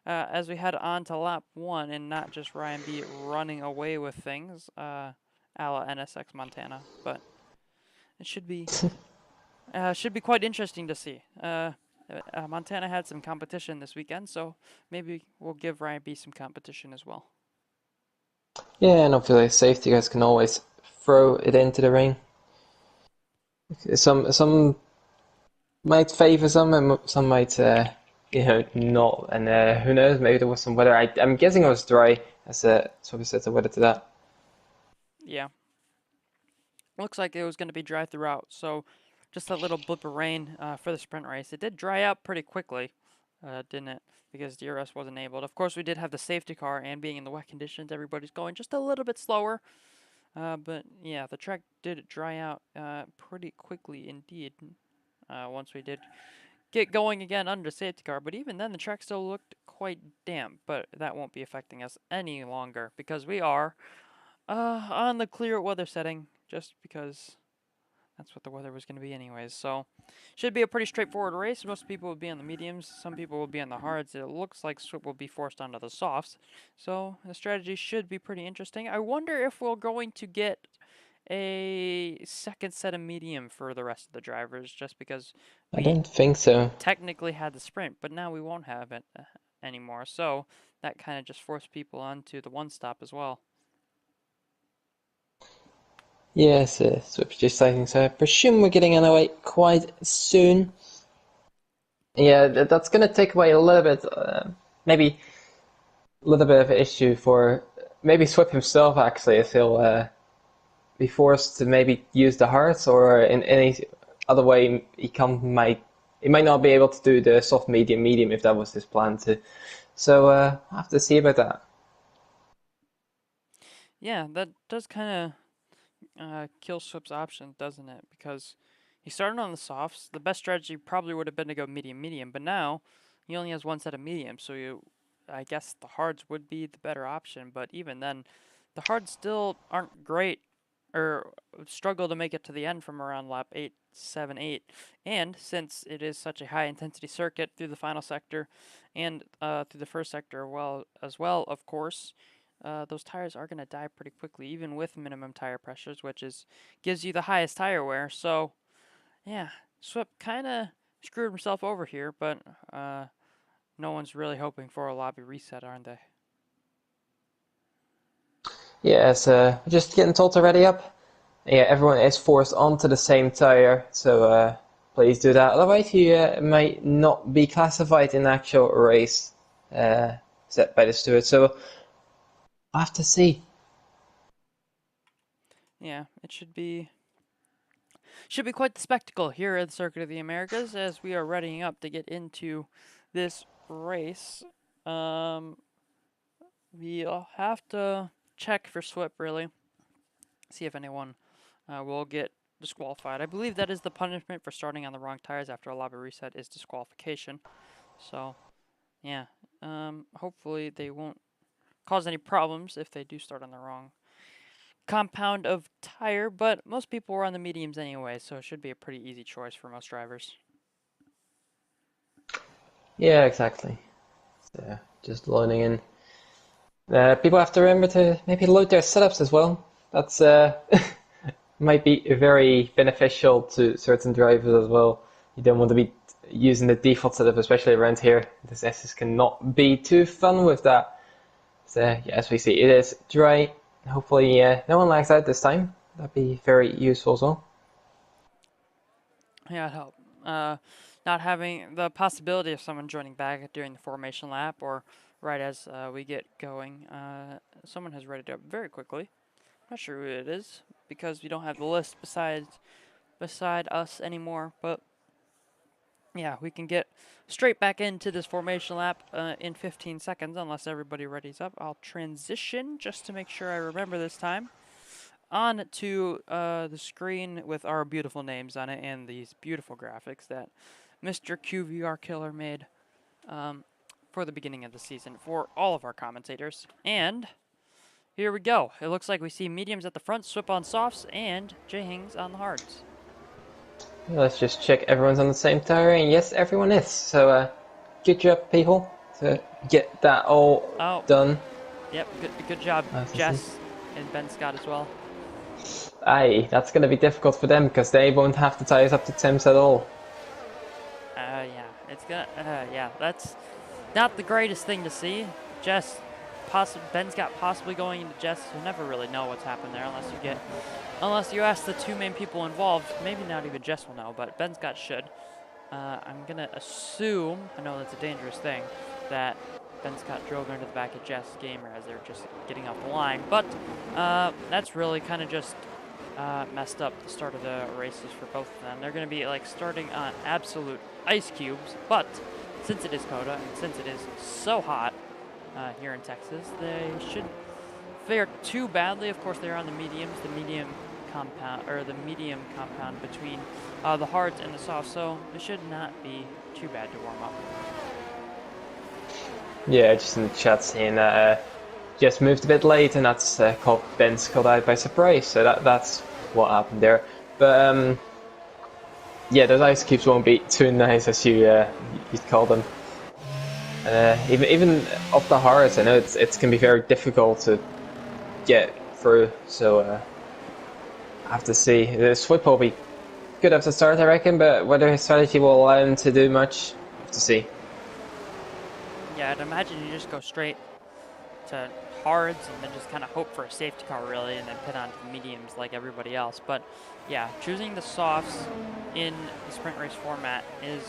Speaker 1: As we head on to lap 1 and not just Ryan B running away with things a la NSX Montana, but it should be quite interesting to see. Montana had some competition this weekend, so maybe we'll give Ryan B some competition as well.
Speaker 2: Yeah, and obviously safety guys can always throw it into the ring. Some might favour some, and some might, not. And who knows? Maybe there was some weather. I'm guessing it was dry. So we set the weather to that.
Speaker 1: Yeah. Looks like it was going to be dry throughout, so just a little blip of rain for the sprint race. It did dry out pretty quickly, didn't it? Because DRS wasn't able. Of course, we did have the safety car, and being in the wet conditions, everybody's going just a little bit slower. But yeah, the track did dry out pretty quickly indeed once we did get going again under safety car. But even then, the track still looked quite damp, but that won't be affecting us any longer because we are on the clear weather setting, just because that's what the weather was going to be anyways. So should be a pretty straightforward race. Most people will be on the mediums. Some people will be on the hards. It looks like Swip will be forced onto the softs. So the strategy should be pretty interesting. I wonder if we're going to get a second set of medium for the rest of the drivers, just because
Speaker 2: I
Speaker 1: we
Speaker 2: don't think so.
Speaker 1: technically had the sprint, but now we won't have it anymore. So that kind of just forced people onto the one stop as well.
Speaker 2: Yes, Swip's just cycling, so I presume we're getting underway quite soon. Yeah, that's gonna take away a little bit, maybe a little bit of an issue for maybe Swip himself actually, if he'll be forced to maybe use the hearts, or in any other way he might not be able to do the soft medium if that was his plan to. So I'll have to see about that.
Speaker 1: Yeah, that does kind of kill Swip's option, doesn't it? Because he started on the softs. The best strategy probably would have been to go medium, but now he only has one set of mediums, so I guess the hards would be the better option. But even then, the hards still aren't great, or struggle to make it to the end from around lap 8, 7, 8. And since it is such a high intensity circuit through the final sector and through the first sector as well, of course, those tires are going to die pretty quickly, even with minimum tire pressures, which gives you the highest tire wear. So, yeah, Swip kind of screwed himself over here, but no one's really hoping for a lobby reset, aren't they?
Speaker 2: Yeah, so just getting told to ready up. Yeah, everyone is forced onto the same tire, so please do that. Otherwise, you might not be classified in the actual race set by the steward. So I have to see.
Speaker 1: Yeah, it should be quite the spectacle here at the Circuit of the Americas as we are readying up to get into this race. Um, we'll have to check for Swip really, see if anyone will get disqualified. I believe that is the punishment for starting on the wrong tires after a lobby reset is disqualification. So, yeah, hopefully they won't cause any problems if they do start on the wrong compound of tire, but most people were on the mediums anyway, so it should be a pretty easy choice for most drivers.
Speaker 2: Yeah, exactly. So just loading in. People have to remember to maybe load their setups as well. That's might be very beneficial to certain drivers as well. You don't want to be using the default setup, especially around here. This SS cannot be too fun with that. So yeah, as we see, it is dry. Hopefully, no one lags out this time. That'd be very useful as well.
Speaker 1: Yeah, it helped. Not having the possibility of someone joining back during the formation lap or right as we get going. Someone has readied up very quickly. Not sure who it is because we don't have the list beside us anymore. But yeah, we can get straight back into this formation lap in 15 seconds unless everybody readies up. I'll transition just to make sure I remember this time on to the screen with our beautiful names on it and these beautiful graphics that Mr. QVR Killer made for the beginning of the season for all of our commentators. And here we go. It looks like we see mediums at the front, Swip on softs, and J Hings on the hards.
Speaker 2: Let's just check everyone's on the same tire, and yes, everyone is. So good job, people, to get that all
Speaker 1: Oh,
Speaker 2: done.
Speaker 1: yep, good job,
Speaker 2: Nice to see.
Speaker 1: Jess and Ben Scott as well.
Speaker 2: Aye, that's going to be difficult for them because they won't have the tires up to temps at all.
Speaker 1: Yeah, it's gonna, yeah, that's not the greatest thing to see. Jess, Ben Scott possibly going into Jess. You never really know what's happened there unless you ask the two main people involved. Maybe not even Jess will know, but Ben Scott should. I'm gonna assume, I know that's a dangerous thing, that Ben Scott drove into the back of Jess Gamer as they're just getting off the line. But that's really kind of just messed up the start of the races for both of them. They're going to be like starting on absolute ice cubes, but since it is COTA and since it is so hot here in Texas, they shouldn't fare too badly. Of course, they're on the mediums, the medium compound between the hards and the softs, so it should not be too bad to warm up.
Speaker 2: Yeah, just in the chat saying that just moved a bit late, and that's caught Ben's caught out by surprise. So that's what happened there. But yeah, those ice cubes won't be too nice as you'd call them. Even off the hards, I know it can be very difficult to get through. So I have to see. The Swip will be good at the start, I reckon, but whether his strategy will allow him to do much, I have to see.
Speaker 1: Yeah, I'd imagine you just go straight to hards and then just kind of hope for a safety car really, and then pit on to mediums like everybody else. But yeah, choosing the softs in the sprint race format is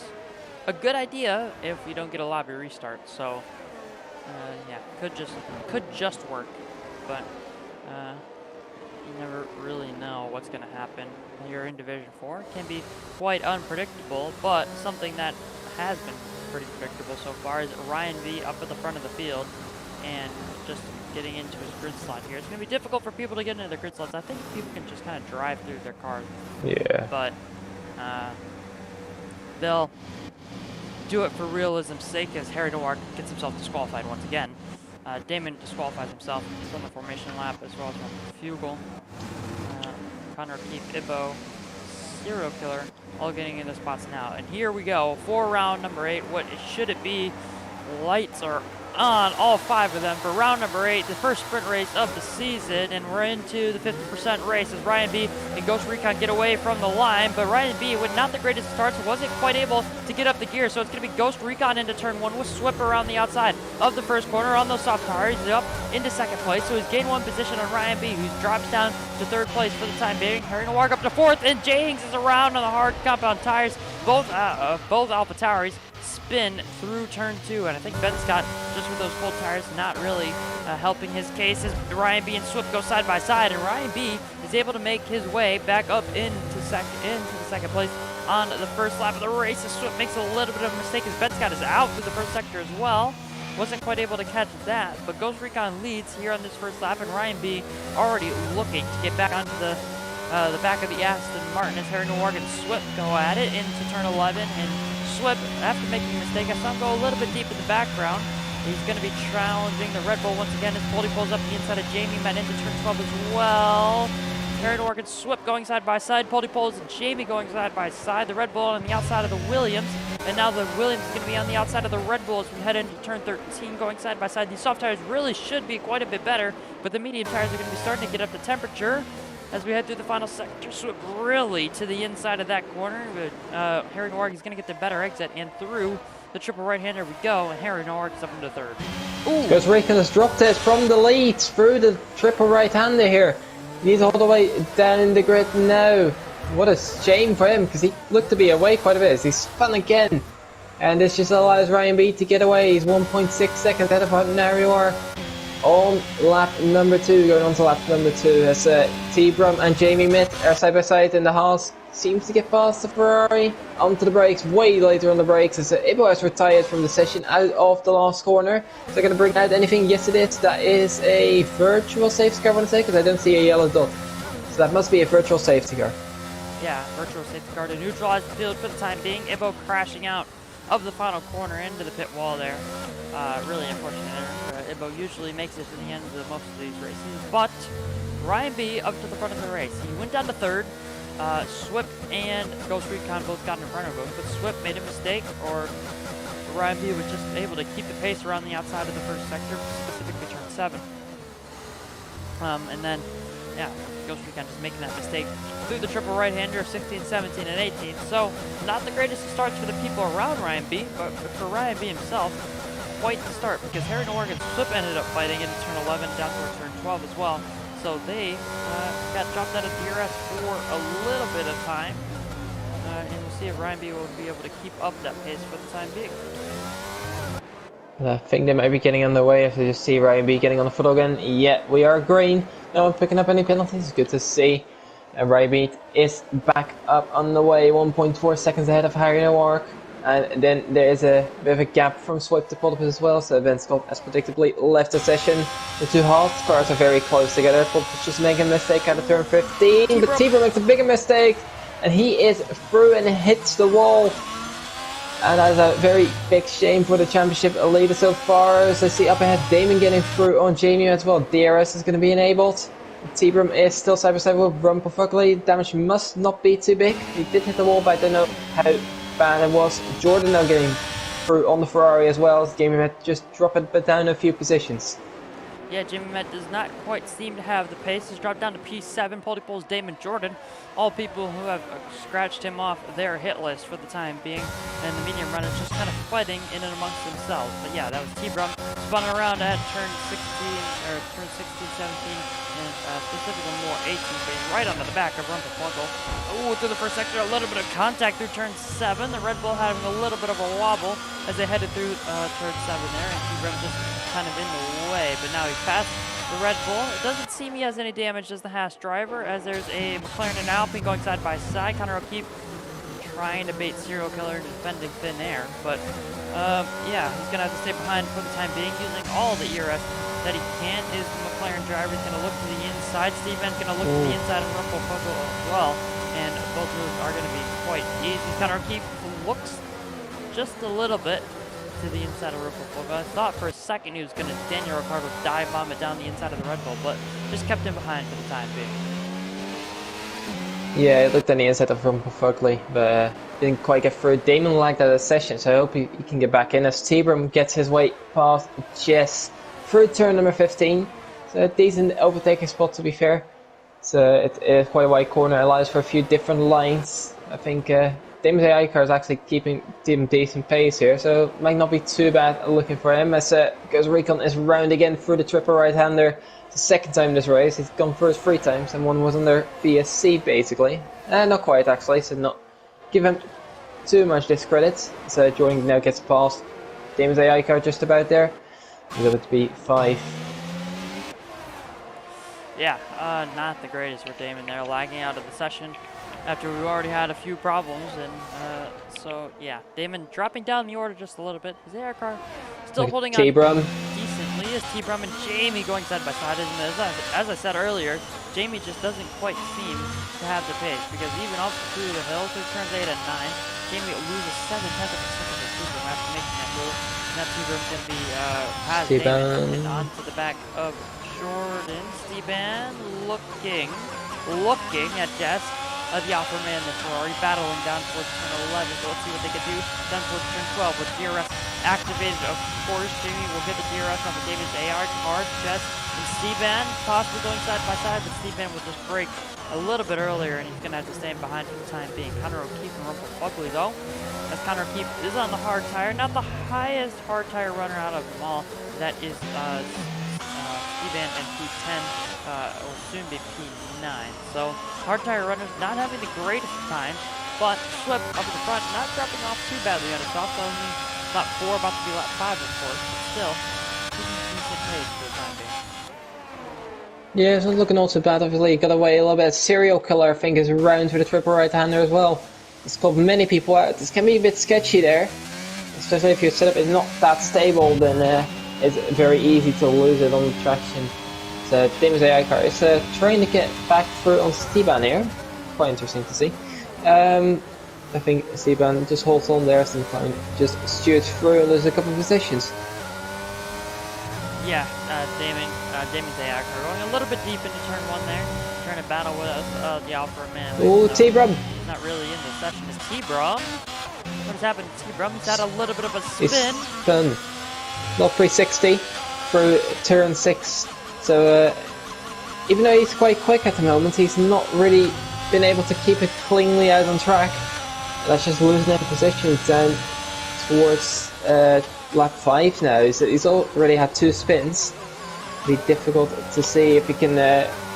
Speaker 1: a good idea if you don't get a lobby restart. So yeah, could just work, but you never really know what's going to happen here in Division 4. It can be quite unpredictable, but something that has been pretty predictable so far is Ryan V up at the front of the field and just getting into his grid slot here. It's going to be difficult for people to get into their grid slots. I think people can just kind of drive through their cars.
Speaker 2: Yeah.
Speaker 1: But they'll do it for realism's sake as Harry Noir gets himself disqualified once again. Damon disqualifies himself from the formation lap as well as from Fugle. Connor, Keith, Ibbo, Serial Killer, all getting into spots now. And here we go for round number 8. What should it be? Lights are on, all 5 of them, for round number 8, the first sprint race of the season, and we're into the 50% race as Ryan B and Ghost Recon get away from the line, but Ryan B, with not the greatest starts, wasn't quite able to get up the gear, so it's going to be Ghost Recon into turn 1 with Swip around the outside of the first corner on those soft tires. He's up into second place, so he's gained 1 position on Ryan B, who drops down to 3rd place for the time being. Harry Noir up to 4th, and Jay Hings is around on the hard compound tires. Both Alpha Towers spin through turn 2, and I think Ben Scott, just with those cold tires, not really helping his case as Ryan B and Swift go side by side, and Ryan B is able to make his way back up into the second place on the first lap of the race. As Swift makes a little bit of a mistake as Ben Scott is out through the first sector as well. Wasn't quite able to catch that, but Ghost Recon leads here on this first lap, and Ryan B already looking to get back onto the back of the Aston Martin as Harry Noir and Swift go at it into turn 11, and Swift, after making a mistake, I saw him go a little bit deep in the background. He's going to be challenging the Red Bull once again as Poldy pulls up the inside of Jamie Met into turn 12 as well. Harry Noir and Swift going side by side. Poldy pulls and Jamie going side by side. The Red Bull on the outside of the Williams, and now the Williams is going to be on the outside of the Red Bull as we head into turn 13 going side by side. These soft tires really should be quite a bit better, but the medium tires are going to be starting to get up to temperature as we head through the final sector. Swift really to the inside of that corner, but Harry Noir is going to get the better exit, and through the triple right-hander we go, and Harry Noir is up into 3rd.
Speaker 2: Because Recon has dropped it from the lead through the triple right-hander here. He's all the way down in the grid now. What a shame for him, because he looked to be away quite a bit. He's spun again, and this just allows Ryan B to get away. He's 1.6 seconds ahead of Harry Noir on lap number 2, going on to lap number 2 as T-Brum and Jamie Mitt are side by side in the Haas. Seems to get past the Ferrari onto the brakes, way later on the brakes as Ibbo has retired from the session out of the last corner. So they're going to bring out anything. Yes it is, that is a virtual safety car I want to say, because I don't see a yellow dot. So that must be a virtual safety car.
Speaker 1: Yeah, virtual safety car to neutralize the field for the time being. Ibbo crashing out of the final corner into the pit wall there. Really unfortunate. Ibbo usually makes it to the end of most of these races, but Ryan B up to the front of the race. He went down to 3rd. Swip and Ghost Recon both got in front of him, but Swip made a mistake, or Ryan B was just able to keep the pace around the outside of the first sector, specifically turn 7. And then, yeah, Ghost Recon just making that mistake through the triple right-hander of 16, 17, and 18. So, not the greatest of starts for the people around Ryan B, but for Ryan B himself, quite the start, because Harry Noir and Swip ended up fighting into turn 11 down towards turn 12 as well. So they got dropped out of DRS for a little bit of time, and we'll see if Ryan B will be able to keep up that pace for the time being.
Speaker 2: I think they might be getting on their way if they just see Ryan B getting on the foot again. Yeah, we are green. No one picking up any penalties. Good to see. And Ryan B is back up on the way, 1.4 seconds ahead of Harry Noir. And then there is a bit of a gap from Swipe to Polipus as well, so Ben Scott has predictably left the session. The two Haas cars are very close together. Polipus just making a mistake out of turn 15, but T-Bro makes a bigger mistake, and he is through and hits the wall. And that is a very big shame for the championship leader so far. As I see up ahead, Damon getting through on Jamie as well. DRS is going to be enabled. T-Brum is still side by side with Rumpelfuckly. Damage must not be too big. He did hit the wall, but I don't know how bad it was. Jordan now getting through on the Ferrari as well. Jamie Met just dropping it down a few positions.
Speaker 1: Yeah, Jamie Met does not quite seem to have the pace. He's dropped down to P7. Poldypole's Damon Jordan. All people who have scratched him off their hit list for the time being. And the medium runners just kind of fighting in and amongst themselves. But yeah, that was T-Brum, spun around at turn 16, or turn 16, 17, and specifically more 18, being right onto the back of Rumpelfunkel. Ooh, through the first sector, a little bit of contact through turn 7. The Red Bull having a little bit of a wobble as they headed through turn 7 there, and T-Brum just kind of in the way, but now he's passed the Red Bull. It doesn't seem he has any damage as the Haas driver, as there's a McLaren and Alpine going side by side. Connor O'Keefe trying to bait Serial Killer and defending thin air, but yeah, he's gonna have to stay behind for the time being, using all the ERS that he can. Is the McLaren driver. He's gonna look to the inside. Steve Ben's gonna look to the inside of Rumpelfunkel as well, and both moves are gonna be quite easy. Connor O'Keefe looks just a little bit to the inside of Rumpelfunkel. I thought for a second he was gonna Daniel Ricciardo dive bomb it down the inside of the Red Bull, but just kept him behind for the time being.
Speaker 2: Yeah, it looked on the inside of Rumpelfunkel, but didn't quite get through. Damon lagged out of the session, so I hope he can get back in as T-Brum gets his way past Jess through turn number 15. So a decent overtaking spot, to be fair. So it is quite a wide corner, allows for a few different lines. I think Damon Aycar is actually keeping decent pace here, so it might not be too bad looking for him. As Ghost Recon is round again through the triple right-hander. The second time this race, he's gone first 3 times, and one was under BSC basically. Not quite actually, so not give him too much discredit. So Jordan now gets past Damon Aycar just about there. He's able to be 5.
Speaker 1: Yeah, not the greatest for Damon there, lagging out of the session after we already had a few problems, and so yeah, Damon dropping down the order just a little bit. His air car still holding on decently. Is T-Brum and Jamie going side by side? And as I said earlier, Jamie just doesn't quite seem to have the pace, because even up through the hill through turns 8 and 9, Jamie loses 7/10 of a second to T-Brum after making that move. And that T-Brum's going to be has Damon and onto the back of Jordan. Steban looking at Jess. The Alpha Man, the Ferrari, battling down towards turn 11, so let's see what they can do down towards turn 12 with DRS activated. Of course, Jamie will get the DRS on the David's AR card. Jess and Steban possibly going side by side, but Steban will just break a little bit earlier, and he's going to have to stay behind for the time being. Connor O'Keefe and Rumpelfunkel though, as Connor O'Keefe is on the hard tire, not the highest hard tire runner out of them all. That is Steban and P10, will soon be P9. So hard tire runners not having the greatest time, but Slip up at the front, not dropping off too badly on his off. So lap 4, about to be lap 5, of course, but still keeping decent pace for the time being.
Speaker 2: Yeah, it's not looking all too bad. Obviously, got away a little bit. Serial Killer, I think, is around for the triple right-hander as well. It's called many people out. This can be a bit sketchy there, especially if your setup is not that stable. Then it's very easy to lose it on the traction. So Damon Aycar is trying to get back through on Steban here. Quite interesting to see. I think Steban just holds on there, so just steers through and loses a couple of positions.
Speaker 1: Yeah, Damon's Aycar going a little bit deep into turn 1 there, trying to battle with the Alpha Man.
Speaker 2: Ooh, T-Brum!
Speaker 1: He's not really in the session. Is T-Brum? What has happened to T-Brum? He's had a little bit of a spin.
Speaker 2: He's done. Not 360 through turn 6. So even though he's quite quick at the moment, he's not really been able to keep it cleanly out on track. That's just losing that position down towards lap 5 now. He's already had 2 spins. It'll be difficult to see if he can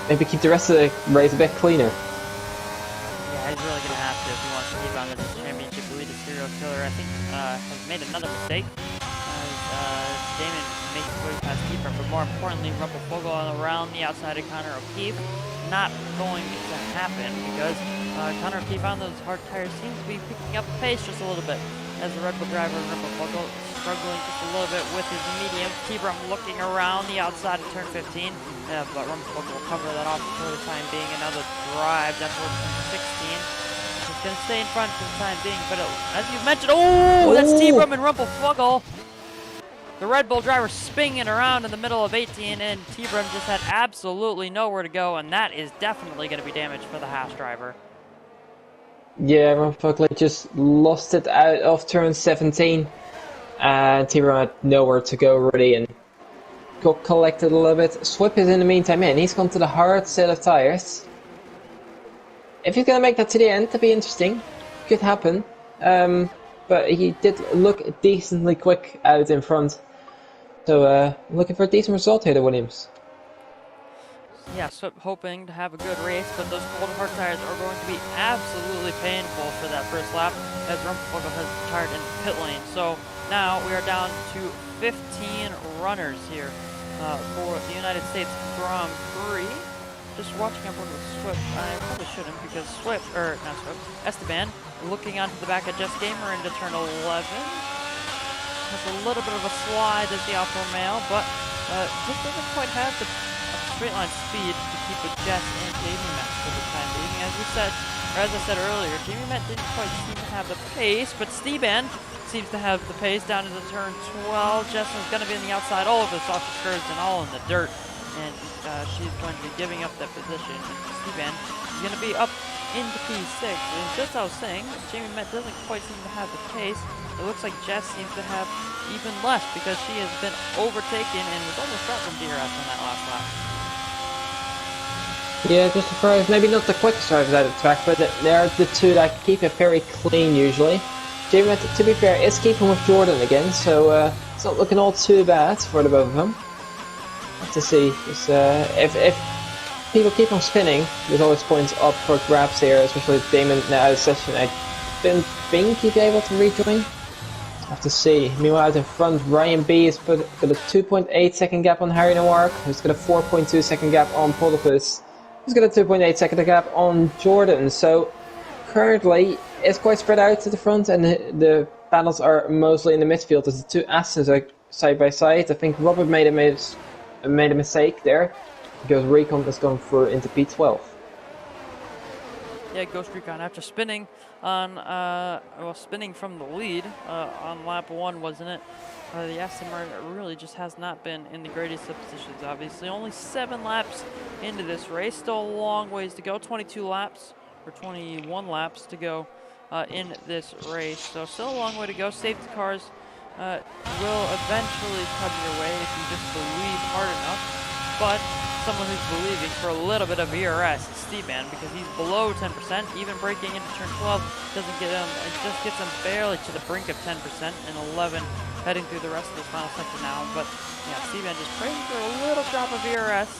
Speaker 2: maybe keep the rest of the race a bit cleaner.
Speaker 1: Yeah, he's really going to have to if he wants to keep on this championship lead. Serial Killer, I think, has made another mistake. Damon makes his way past T-Brum, but more importantly, Rumpelfunkel around the outside of Connor O'Keefe. Not going to happen, because Connor O'Keefe on those hard tires seems to be picking up pace just a little bit, as the Red Bull driver Rumpelfunkel struggling just a little bit with his medium. T-Brum looking around the outside of turn 15, but Rumpelfunkel will cover that off for the time being. Another drive down towards turn 16. He's going to stay in front for the time being, but as you mentioned, that's T-Brum and Rumpelfunkel. The Red Bull driver spinning around in the middle of 18, and T-Brum just had absolutely nowhere to go, and that is definitely going to be damage for the Haas driver.
Speaker 2: Yeah, Rumpelfunkel just lost it out of turn 17, and T-Brum had nowhere to go really, and got collected a little bit. Swip is in the meantime in. He's gone to the hard set of tires. If he's going to make that to the end, that'd be interesting. Could happen. But he did look decently quick out in front. So looking for a decent result here, the Williams.
Speaker 1: Yeah, so hoping to have a good race, but those cold hard tires are going to be absolutely painful for that first lap as Rumpelfogel has retired in pit lane. So now we are down to 15 runners here for the United States Grand Prix. Just watching everyone with Swift, I probably shouldn't because Esteban looking onto the back of Jess Gamer into turn 11. Has a little bit of a slide as the Alfa Romeo, but just doesn't quite have the straight line speed to keep with Jess and Jamie Met for the time being. As we said, or as I said earlier, Jamie Met didn't quite seem to have the pace, but Esteban seems to have the pace down into turn 12. Jess is going to be on the outside, all over the soft curves and all in the dirt, and she's going to be giving up that position. Esteban is going to be up into P6, and just as I was saying, Jamie Met doesn't quite seem to have the pace. It looks like Jess seems to have even less because she has been overtaken and was almost out from DRS on that last lap.
Speaker 2: Yeah, just surprised. Maybe not the quickest drivers out of the track, but they're the two that keep it very clean usually. Jamie, to be fair, is keeping with Jordan again, so it's not looking all too bad for the both of them. Have to see. If people keep on spinning, there's always points up for grabs here, especially with Damon now out of session. I don't think he'd be able to rejoin. Have to see. Meanwhile, out in front, Ryan B has got a 2.8 second gap on Harry Noir, who's got a 4.2 second gap on Polopus. He's got a 2.8 second gap on Jordan, so currently it's quite spread out to the front, and the battles are mostly in the midfield as the two Astons are side by side. I think Robert made a mistake there because Recon has gone through into P12.
Speaker 1: Yeah, Ghost Recon after spinning on, spinning from the lead on lap 1, wasn't it? The Aston Martin really just has not been in the greatest of positions, obviously. Only 7 laps into this race. Still a long ways to go. 22 laps, or 21 laps to go in this race. So still a long way to go. Safety cars will eventually come your way if you just believe hard enough. But someone who's believing for a little bit of ERS is Esteban, because he's below 10%. Even breaking into turn 12 doesn't get him. It just gets him barely to the brink of 10%, and 11 heading through the rest of this final sector now. But yeah, Esteban just praying for a little drop of ERS.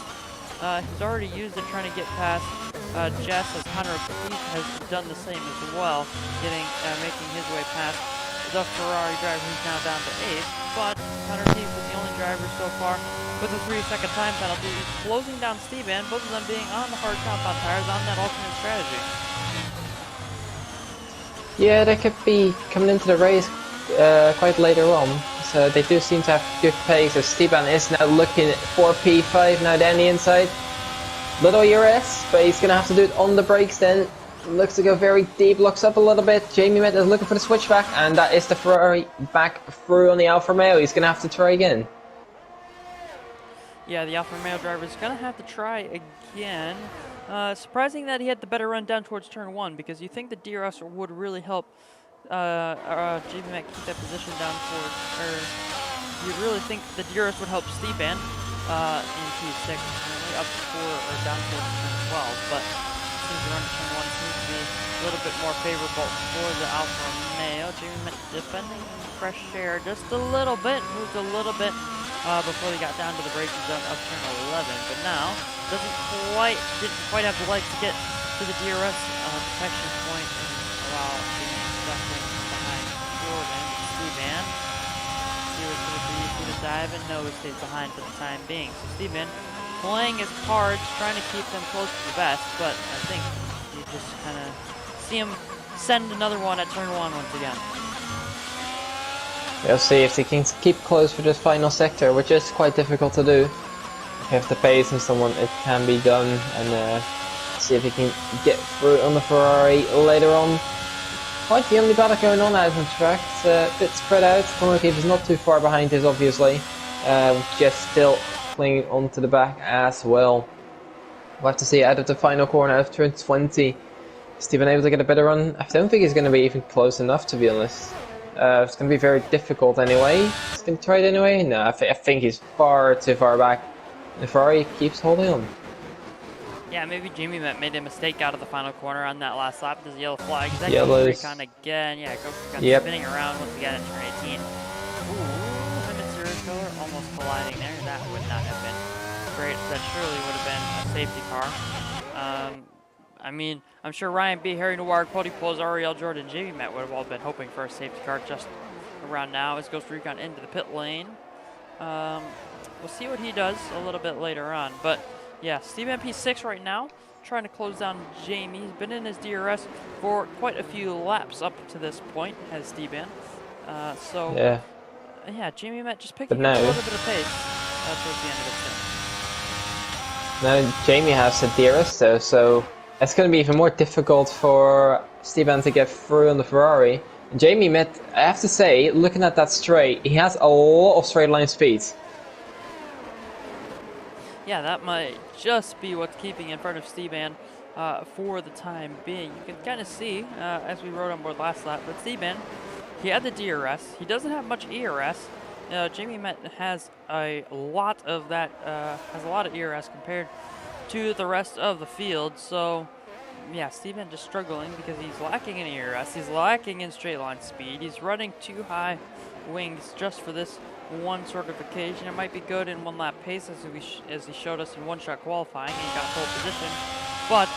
Speaker 1: He's already used it trying to get past Jess, as Hunter has done the same as well, making his way past the Ferrari driver, who's now down to 8th. But Hunter Keith was the only driver so far with a 3-second time penalty. He's closing down Esteban, both of them being on the hard compound tires on that alternate strategy.
Speaker 2: Yeah, they could be coming into the race quite later on, so they do seem to have good pace. So Esteban is now looking for P5 now down the inside. Little ERS, but he's going to have to do it on the brakes then. Looks to go very deep, looks up a little bit. Jamie Met is looking for the switchback, and that is the Ferrari back through on the Alfa Romeo. He's going to have to try again.
Speaker 1: Yeah, the Alfa Romeo driver is going to have to try again. Surprising that he had the better run down towards turn 1, because you think the DRS would really help Jamie Met keep that position down towards, or you'd really think the DRS would help Esteban in P6, up down towards turn 12, but seems the run to turn 1 seems to be a little bit more favorable for the Alfa Romeo. Jamie Met defending fresh air just a little bit, moved a little bit before they got down to the braking zone of turn 11, but now didn't quite have the legs to get to the DRS protection point and allow Jamie ducking behind Jordan. Esteban, see what's going to be through the dive, and no, he stays behind for the time being. So Esteban playing his cards, trying to keep them close to the best, but I think you just kind of see him send another one at turn 1 once again.
Speaker 2: We'll see if they can keep close for this final sector, which is quite difficult to do. If you have the pace and someone, it can be done, and see if he can get through on the Ferrari later on. Quite the only battle going on out on the track. It's a bit spread out. Conrad is not too far behind this, obviously. Just still clinging onto the back as well. We'll have to see out of the final corner out of turn 20. Steven able to get a better run? I don't think he's going to be even close enough, to be honest. It's going to be very difficult anyway. He's going to try it anyway? No, I think he's far too far back. The Ferrari keeps holding on.
Speaker 1: Yeah, maybe Jamie made a mistake out of the final corner on that last lap. There's a yellow flag. Is that
Speaker 2: Yellows.
Speaker 1: Recon again? Yeah, Ghost Recon
Speaker 2: Yep.
Speaker 1: spinning around once again at turn 18. Ooh, him and Zero Killer almost sliding there. That would not have been great. That surely would have been a safety car. I mean, I'm sure Ryan B, Harry Noir, Cody Pulls, Ariel Jordan, Jamie Matt would have all been hoping for a safety car just around now as Ghost Recon into the pit lane. We'll see what he does a little bit later on. But yeah, Steve MP6 right now, trying to close down Jamie. He's been in his DRS for quite a few laps up to this point, has Steban. Yeah, Jamie Matt just picking up a little bit of pace towards the end of the
Speaker 2: Now Jamie has a DRS though, so it's going to be even more difficult for Steban to get through on the Ferrari. And Jamie Matt, I have to say, looking at that straight, he has a lot of straight line speed.
Speaker 1: Yeah, that might just be what's keeping in front of Steban for the time being. You can kind of see, as we rode on board last lap, but Steban, he had the DRS. He doesn't have much ERS. Jamie Matt has a lot of that, has a lot of ERS compared to the rest of the field. So, yeah, Steban just struggling because he's lacking in ERS. He's lacking in straight line speed. He's running too high wings just for this one certification. It might be good in one lap pace as he showed us in one-shot qualifying. He got pole position, but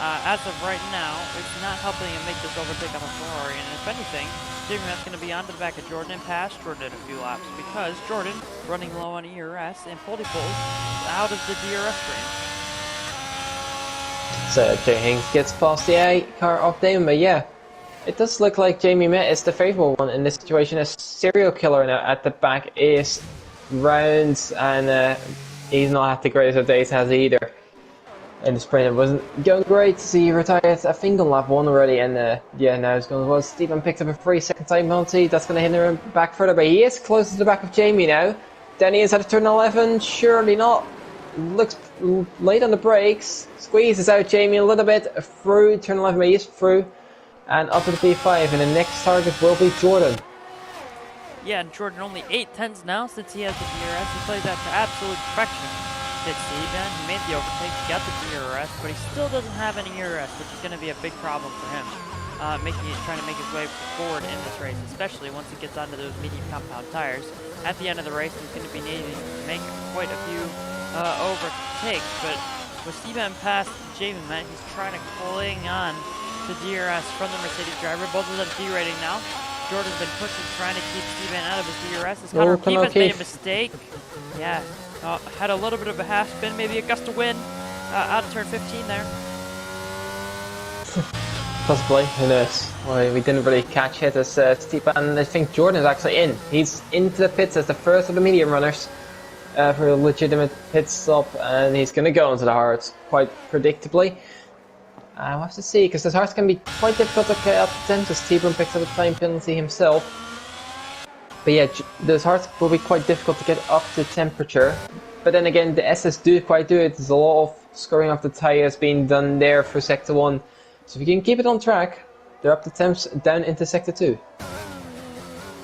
Speaker 1: as of right now, it's not helping him make this overtake on the Ferrari. And if anything, Jamie Matt's going to be onto the back of Jordan and past Jordan in a few laps because Jordan running low on ERS and Poldy Pulls out of the DRS range.
Speaker 2: So Jay Hinks gets past the A car off Damon, but yeah. It does look like Jamie Matt is the favorable one in this situation. A serial killer now at the back is round, and he's not had the greatest of days, has he either. In the sprint, it wasn't going great. So he retired, I think, on lap 1 already, and yeah, now it's going well. Steven picked up a 3-second time penalty. That's going to hinder him back further, but he is close to the back of Jamie now. Danny is at turn 11, surely not. Looks late on the brakes. Squeezes out Jamie a little bit through turn 11, but he is through. And up to the P5, and the next target will be Jordan.
Speaker 1: Yeah, and Jordan only 8/10s now since he has the DRS. He plays that to absolute perfection. Did Steven, he made the overtake, he got the DRS, but he still doesn't have any ERS, which is going to be a big problem for him. Trying to make his way forward in this race, especially once he gets onto those medium compound tires. At the end of the race, he's going to be needing to make quite a few overtakes, but with Steven past Jamie Matt, he's trying to cling on the DRS from the Mercedes driver. Both of them derating now. Jordan's been pushing, trying to keep Steven out of his DRS. As Connor O'Keefe has made a mistake. Yeah, had a little bit of a half spin, maybe a gust of wind out of turn 15 there.
Speaker 2: Possibly, who knows? Well, we didn't really catch it as Steven. I think Jordan is actually in. He's into the pits as the first of the medium runners for a legitimate pit stop, and he's going to go into the hards quite predictably. We'll have to see, because the hards can be quite difficult to get up to 10, as T-Broom picks up a time penalty himself. But yeah, the hards will be quite difficult to get up to temperature. But then again, the SS do quite do it. There's a lot of screwing off the tyres being done there for Sector 1. So if you can keep it on track, they're up to temps down into Sector 2.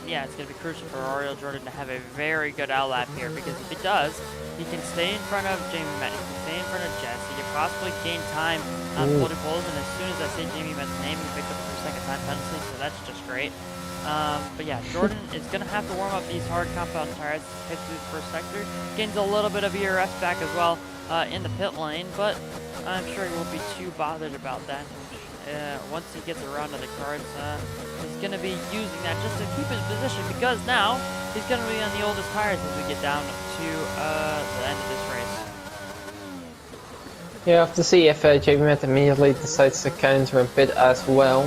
Speaker 1: Yeah, it's going to be crucial for Ariel Jordan to have a very good outlap here, because if he does, he can stay in front of Jamie Matt, he can stay in front of Jess, he can possibly gain time on Poldy Pulls, and as soon as I say Jamie Matt's name, he picks up a 2-second time penalty, so that's just great. But yeah, Jordan is going to have to warm up these hard compound tires to hit through the first sector. Gains a little bit of ERS back as well in the pit lane, but I'm sure he won't be too bothered about that. Once he gets around to the cards, he's going to be using that just to keep his position, because now he's going to be on the oldest tires as we get down to the end of this race.
Speaker 2: Yeah, we'll have to see if JB Matt immediately decides to counter a bit as well.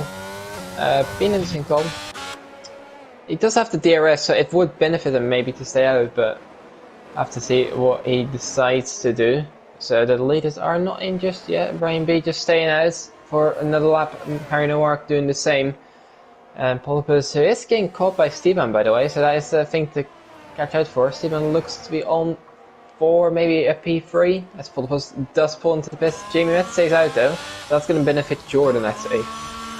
Speaker 2: Being an interesting call. He does have the DRS, so it would benefit him maybe to stay out, but I have to see what he decides to do. So the leaders are not in just yet. Brian B just staying out for another lap. Harry Noir doing the same. And Polypus, who is getting caught by Steven, by the way, so that is a thing to catch out for. Steven looks to be on for maybe a P3, as Polypus does pull into the pits. Jamie Matt stays out though, so that's going to benefit Jordan, I'd say.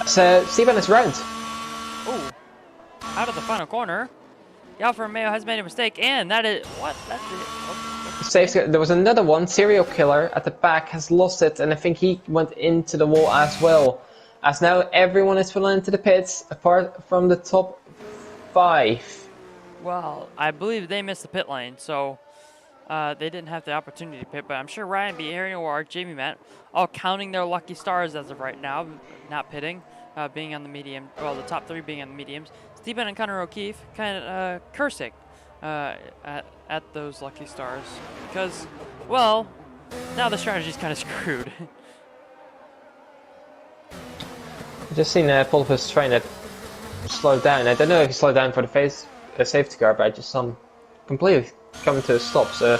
Speaker 2: So Steven is round.
Speaker 1: Ooh, out of the final corner. The Alfa Romeo has made a mistake, and that is what? That's it. Okay.
Speaker 2: There was another one, Serial Killer, at the back, has lost it, and I think he went into the wall as well. As now everyone is pulling into the pits, apart from the top 5.
Speaker 1: Well, I believe they missed the pit lane, so they didn't have the opportunity to pit. But I'm sure Ryan B, Harry Noir, Jamie Matt, all counting their lucky stars as of right now, not pitting, being on the medium. Well, the top 3 being on the mediums. Stephen and Connor O'Keefe kind of cursing at those lucky stars because, well, now the strategy's kind of screwed.
Speaker 2: I've just seen Pulpus trying to slow down. I don't know if he slowed down for the safety car, but I just saw him completely come to a stop, so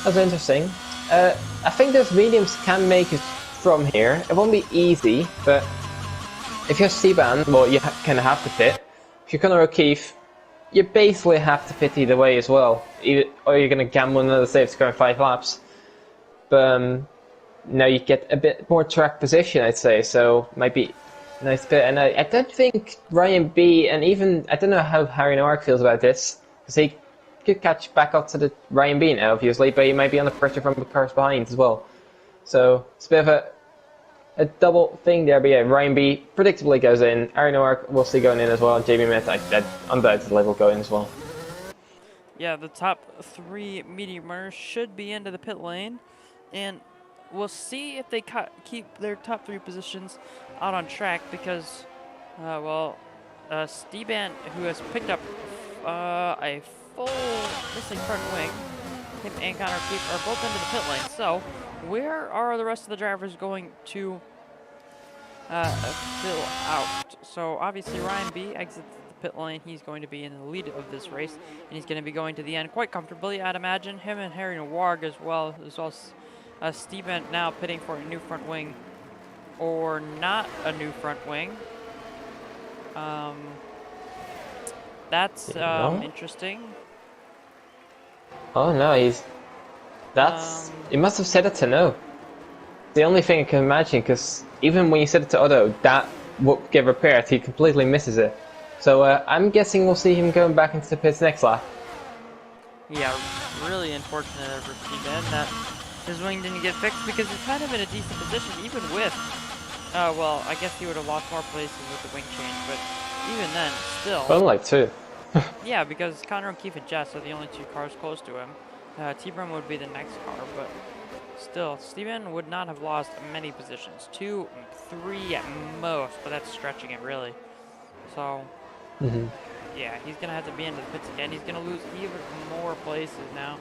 Speaker 2: that's interesting. I think those mediums can make it from here. It won't be easy, but if you're Seaban, well, you kind of have to pit. If you're Conor O'Keefe, you basically have to pit either way as well, or you're going to gamble another safety car in 5 laps. But now you get a bit more track position, I'd say, so might be nice bit. And I don't think Ryan B, and even, I don't know how Harry Noir feels about this, because he could catch back up to the Ryan B now, obviously, but he might be under pressure from the cars behind as well. So it's a bit of a double thing there, but yeah, Ryan B predictably goes in, Harry Noir we'll see going in as well, and Jamie Met, I undoubtedly will go in as well.
Speaker 1: Yeah, the top 3 mediumers should be into the pit lane, and we'll see if they keep their top 3 positions out on track because, Steban, who has picked up a full missing front wing, him and Connor Keefe are both into the pit lane. So, where are the rest of the drivers going to fill out? So, obviously, Ryan B exits the pit lane. He's going to be in the lead of this race, and he's going to be going to the end quite comfortably, I'd imagine. Him and Harry Noir as well as Steven now pitting for a new front wing or not a new front wing. That's interesting.
Speaker 2: Oh no, he must have said it to no. The only thing I can imagine, because even when you said it to Otto, that would get repaired, he completely misses it. So I'm guessing we'll see him going back into the pits next lap.
Speaker 1: Yeah, really unfortunate for Steven that his wing didn't get fixed because he's kind of in a decent position, even with, well, I guess he would have lost more places with the wing change, but even then, still.
Speaker 2: But like 2.
Speaker 1: Yeah, because Connor O'Keefe and Jess are the only 2 cars close to him. T-Brum would be the next car, but still, Steven would not have lost many positions. 2, 3 at most, but that's stretching it really. So, yeah, he's going to have to be into the pits again. He's going to lose even more places now.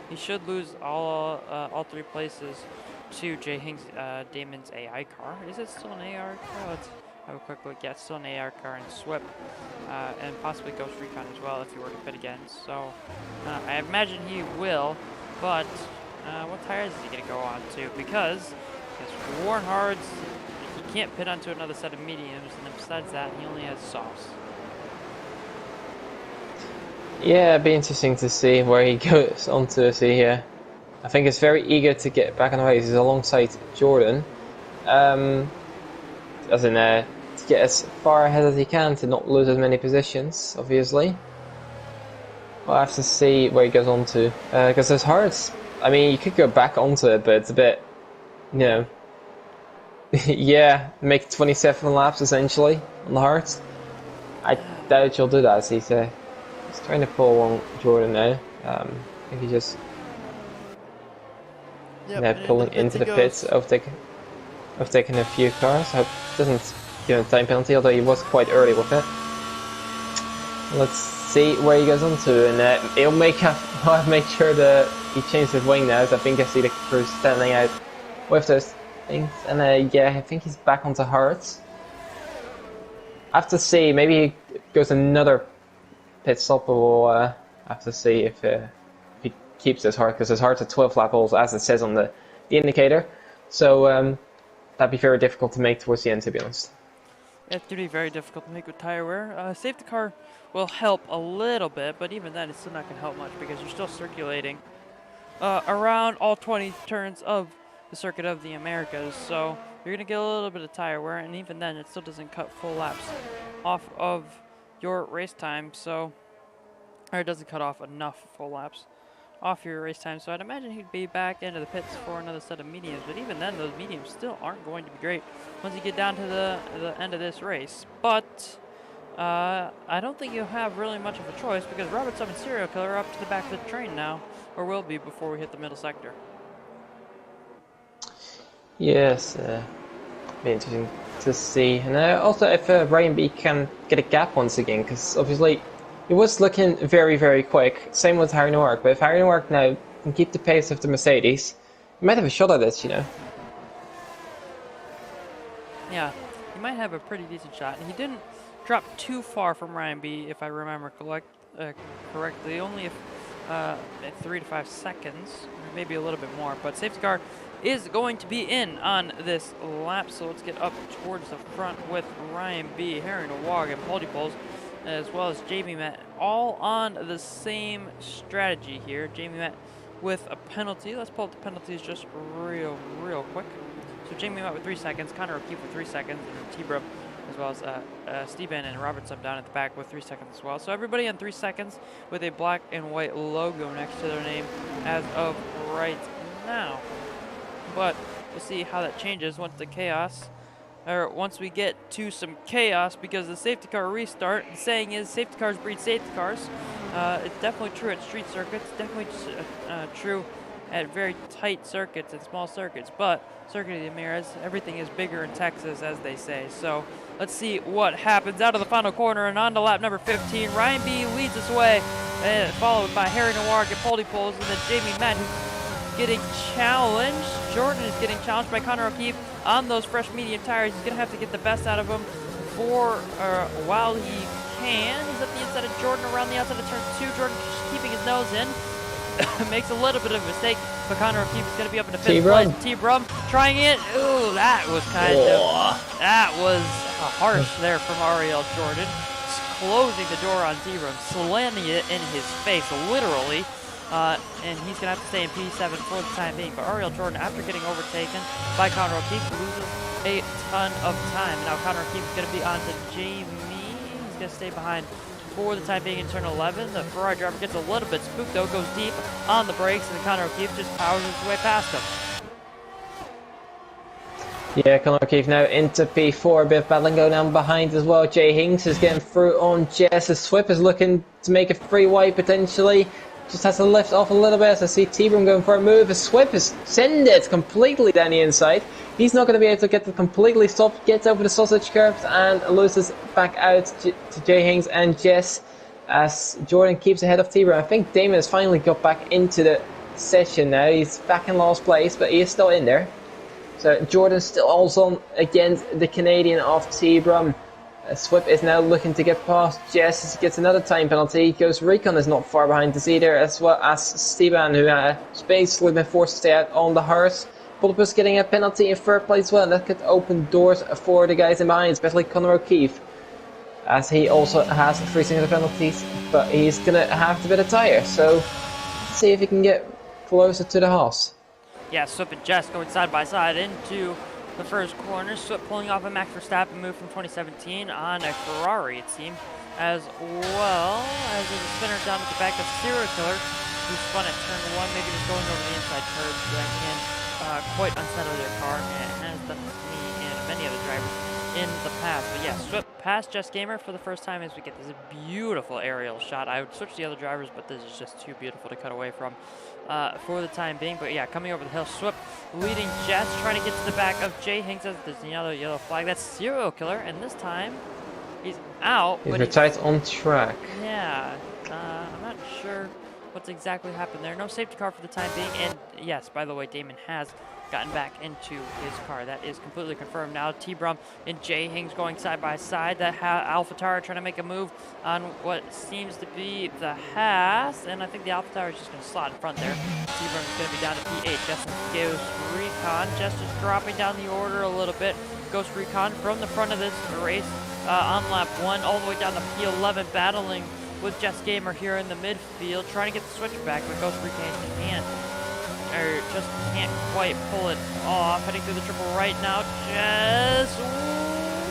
Speaker 1: He should lose all 3 places to Jay Hinks, Damon's AI car. Is it still an AR car? Let's have a quick look. Yeah, it's still an AR car and Swip, and possibly Ghost Recon as well if he were to pit again. So I imagine he will, but what tires is he going to go on to? Because his Warren Hards, he can't pit onto another set of mediums, and besides that, he only has softs.
Speaker 2: Yeah, it'd be interesting to see where he goes on to see here. I think he's very eager to get back on the race. He's alongside Jordan. As in, to get as far ahead as he can to not lose as many positions, obviously. We'll have to see where he goes on to. Because there's Hards. I mean, you could go back onto it, but it's a bit, you know. Yeah, make 27 laps essentially on the Hards. I doubt you'll do that, as he's trying to pull on Jordan now. I think he's just pulling into the pits, overtaking a few cars. I hope it doesn't give him a time penalty, although he was quite early with it. Let's see where he goes on to, and he'll make sure that he changes his wing now, so I think I see the crew standing out with those things. And yeah, I think he's back onto Hards. I have to see, maybe he goes another pit stop, or we'll have to see if he keeps his Hard, because his Hard's a 12 lap also, as it says on the indicator. So that'd be very difficult to make towards the end, to be honest.
Speaker 1: It's going to be very difficult to make with tire wear. Safety car will help a little bit, but even then, it's still not going to help much because you're still circulating around all 20 turns of the circuit of the Americas. So you're going to get a little bit of tire wear, and even then, it still doesn't cut full laps off of your race time. So, or it doesn't cut off enough full laps off your race time. So I'd imagine he'd be back into the pits for another set of mediums, but even then those mediums still aren't going to be great once you get down to the end of this race. But I don't think you have really much of a choice because Robertson and Serial Killer are up to the back of the train now, or will be before we hit the middle sector.
Speaker 2: Yes, be interesting to see. And also if Ryan B can get a gap once again, because obviously it was looking very, very quick. Same with Harry Newark, but if Harry Newark now can keep the pace of the Mercedes, he might have a shot at this, you know.
Speaker 1: Yeah, he might have a pretty decent shot, and he didn't drop too far from Ryan B, if I remember correctly. Only if 3 to 5 seconds, maybe a little bit more. But safety car is going to be in on this lap, so let's get up towards the front with Ryan B, Harry Nawag, and Poles, as well as Jamie Met, all on the same strategy here. Jamie Met with a penalty. Let's pull up the penalties just real quick. So Jamie Met with 3 seconds, Connor O'Keefe with 3 seconds, and T-Brub, as well as Steven and Robertson down at the back with 3 seconds as well. So everybody on 3 seconds with a black and white logo next to their name as of right now. But we'll see how that changes once the chaos, or once we get to some chaos, because the safety car restart, the saying is safety cars breed safety cars. It's definitely true at street circuits, definitely true at very tight circuits and small circuits, but Circuit of the Americas, everything is bigger in Texas, as they say. So let's see what happens out of the final corner and on to lap number 15. Ryan B leads us away, followed by Harry Noir and Poles, and then Jamie Mann, who's getting challenged. Jordan is getting challenged by Connor O'Keefe on those fresh medium tires. He's going to have to get the best out of him for while he can. He's at the inside of Jordan around the outside of turn 2. Jordan just keeping his nose in. Makes a little bit of a mistake, but Connor O'Keefe is going to be up in the 5th place. T-Brum trying it. Ooh, that was that was harsh there from Ariel Jordan. Just closing the door on T-Brum, slamming it in his face, literally. And he's going to have to stay in P7 for the time being. But Ariel Jordan, after getting overtaken by Connor O'Keefe, loses a ton of time. Now Connor O'Keefe is going to be on to Jamie. He's going to stay behind for the time being in turn 11. The Ferrari driver gets a little bit spooked though, goes deep on the brakes, and Connor O'Keefe just powers his way past him.
Speaker 2: Yeah, Connor O'Keefe now into P4, a bit of battling going on behind as well. Jay Hinks is getting through on Jess. Swip is looking to make a free wide potentially. Just has to lift off a little bit as I see T-Brum going for a move. Swip is send it completely down the inside. He's not going to be able to get it completely stopped. Gets over the sausage curves and loses back out to Jay Hinks and Jess as Jordan keeps ahead of T-Brum. I think Damon has finally got back into the session now. He's back in last place, but he is still in there. So Jordan's still also on against the Canadian of T-Brum. Swip is now looking to get past Jess. Gets another time penalty. Ghost Recon is not far behind us either, as well as Steven, who has basically been forced to stay out on the hearse. Bulletproof getting a penalty in 3rd place as well, and that could open doors for the guys in behind, especially Connor O'Keefe, as he also has 3 single penalties, but he's going to have to bit a tire. So let's see if he can get closer to the horse.
Speaker 1: Yeah, Swip and Jess going side by side into the first corner. Swip pulling off a Max Verstappen move from 2017 on a Ferrari, it seemed, as well as a spinner down at the back of Serial Killer, who spun at turn 1, maybe just going over the inside curbs that can quite unsettle their car, and has done with me and many other drivers in the past. But yeah, Swip past Jess Gamer for the first time as we get this beautiful aerial shot. I would switch the other drivers, but this is just too beautiful to cut away from for the time being. But yeah, coming over the hill, Swip leading Jess, trying to get to the back of Jay Hinks as there's another yellow flag. That's Serial Killer, and this time he's out.
Speaker 2: He's retired on track.
Speaker 1: Yeah, I'm not sure what's exactly happened there. No safety car for the time being, and yes, by the way, Damon has gotten back into his car. That is completely confirmed now. T-Brum and Jay Hinks going side by side. The AlphaTauri trying to make a move on what seems to be the Haas, and I think the AlphaTauri is just going to slot in front there. T-Brum is going to be down to P8. Justin Ghost Recon just dropping down the order a little bit. Ghost Recon from the front of this race on lap 1 all the way down to P11, battling with Jess Gamer here in the midfield, trying to get the switchback, but Ghost Recon just can't quite pull it off. Heading through the triple right now, Jess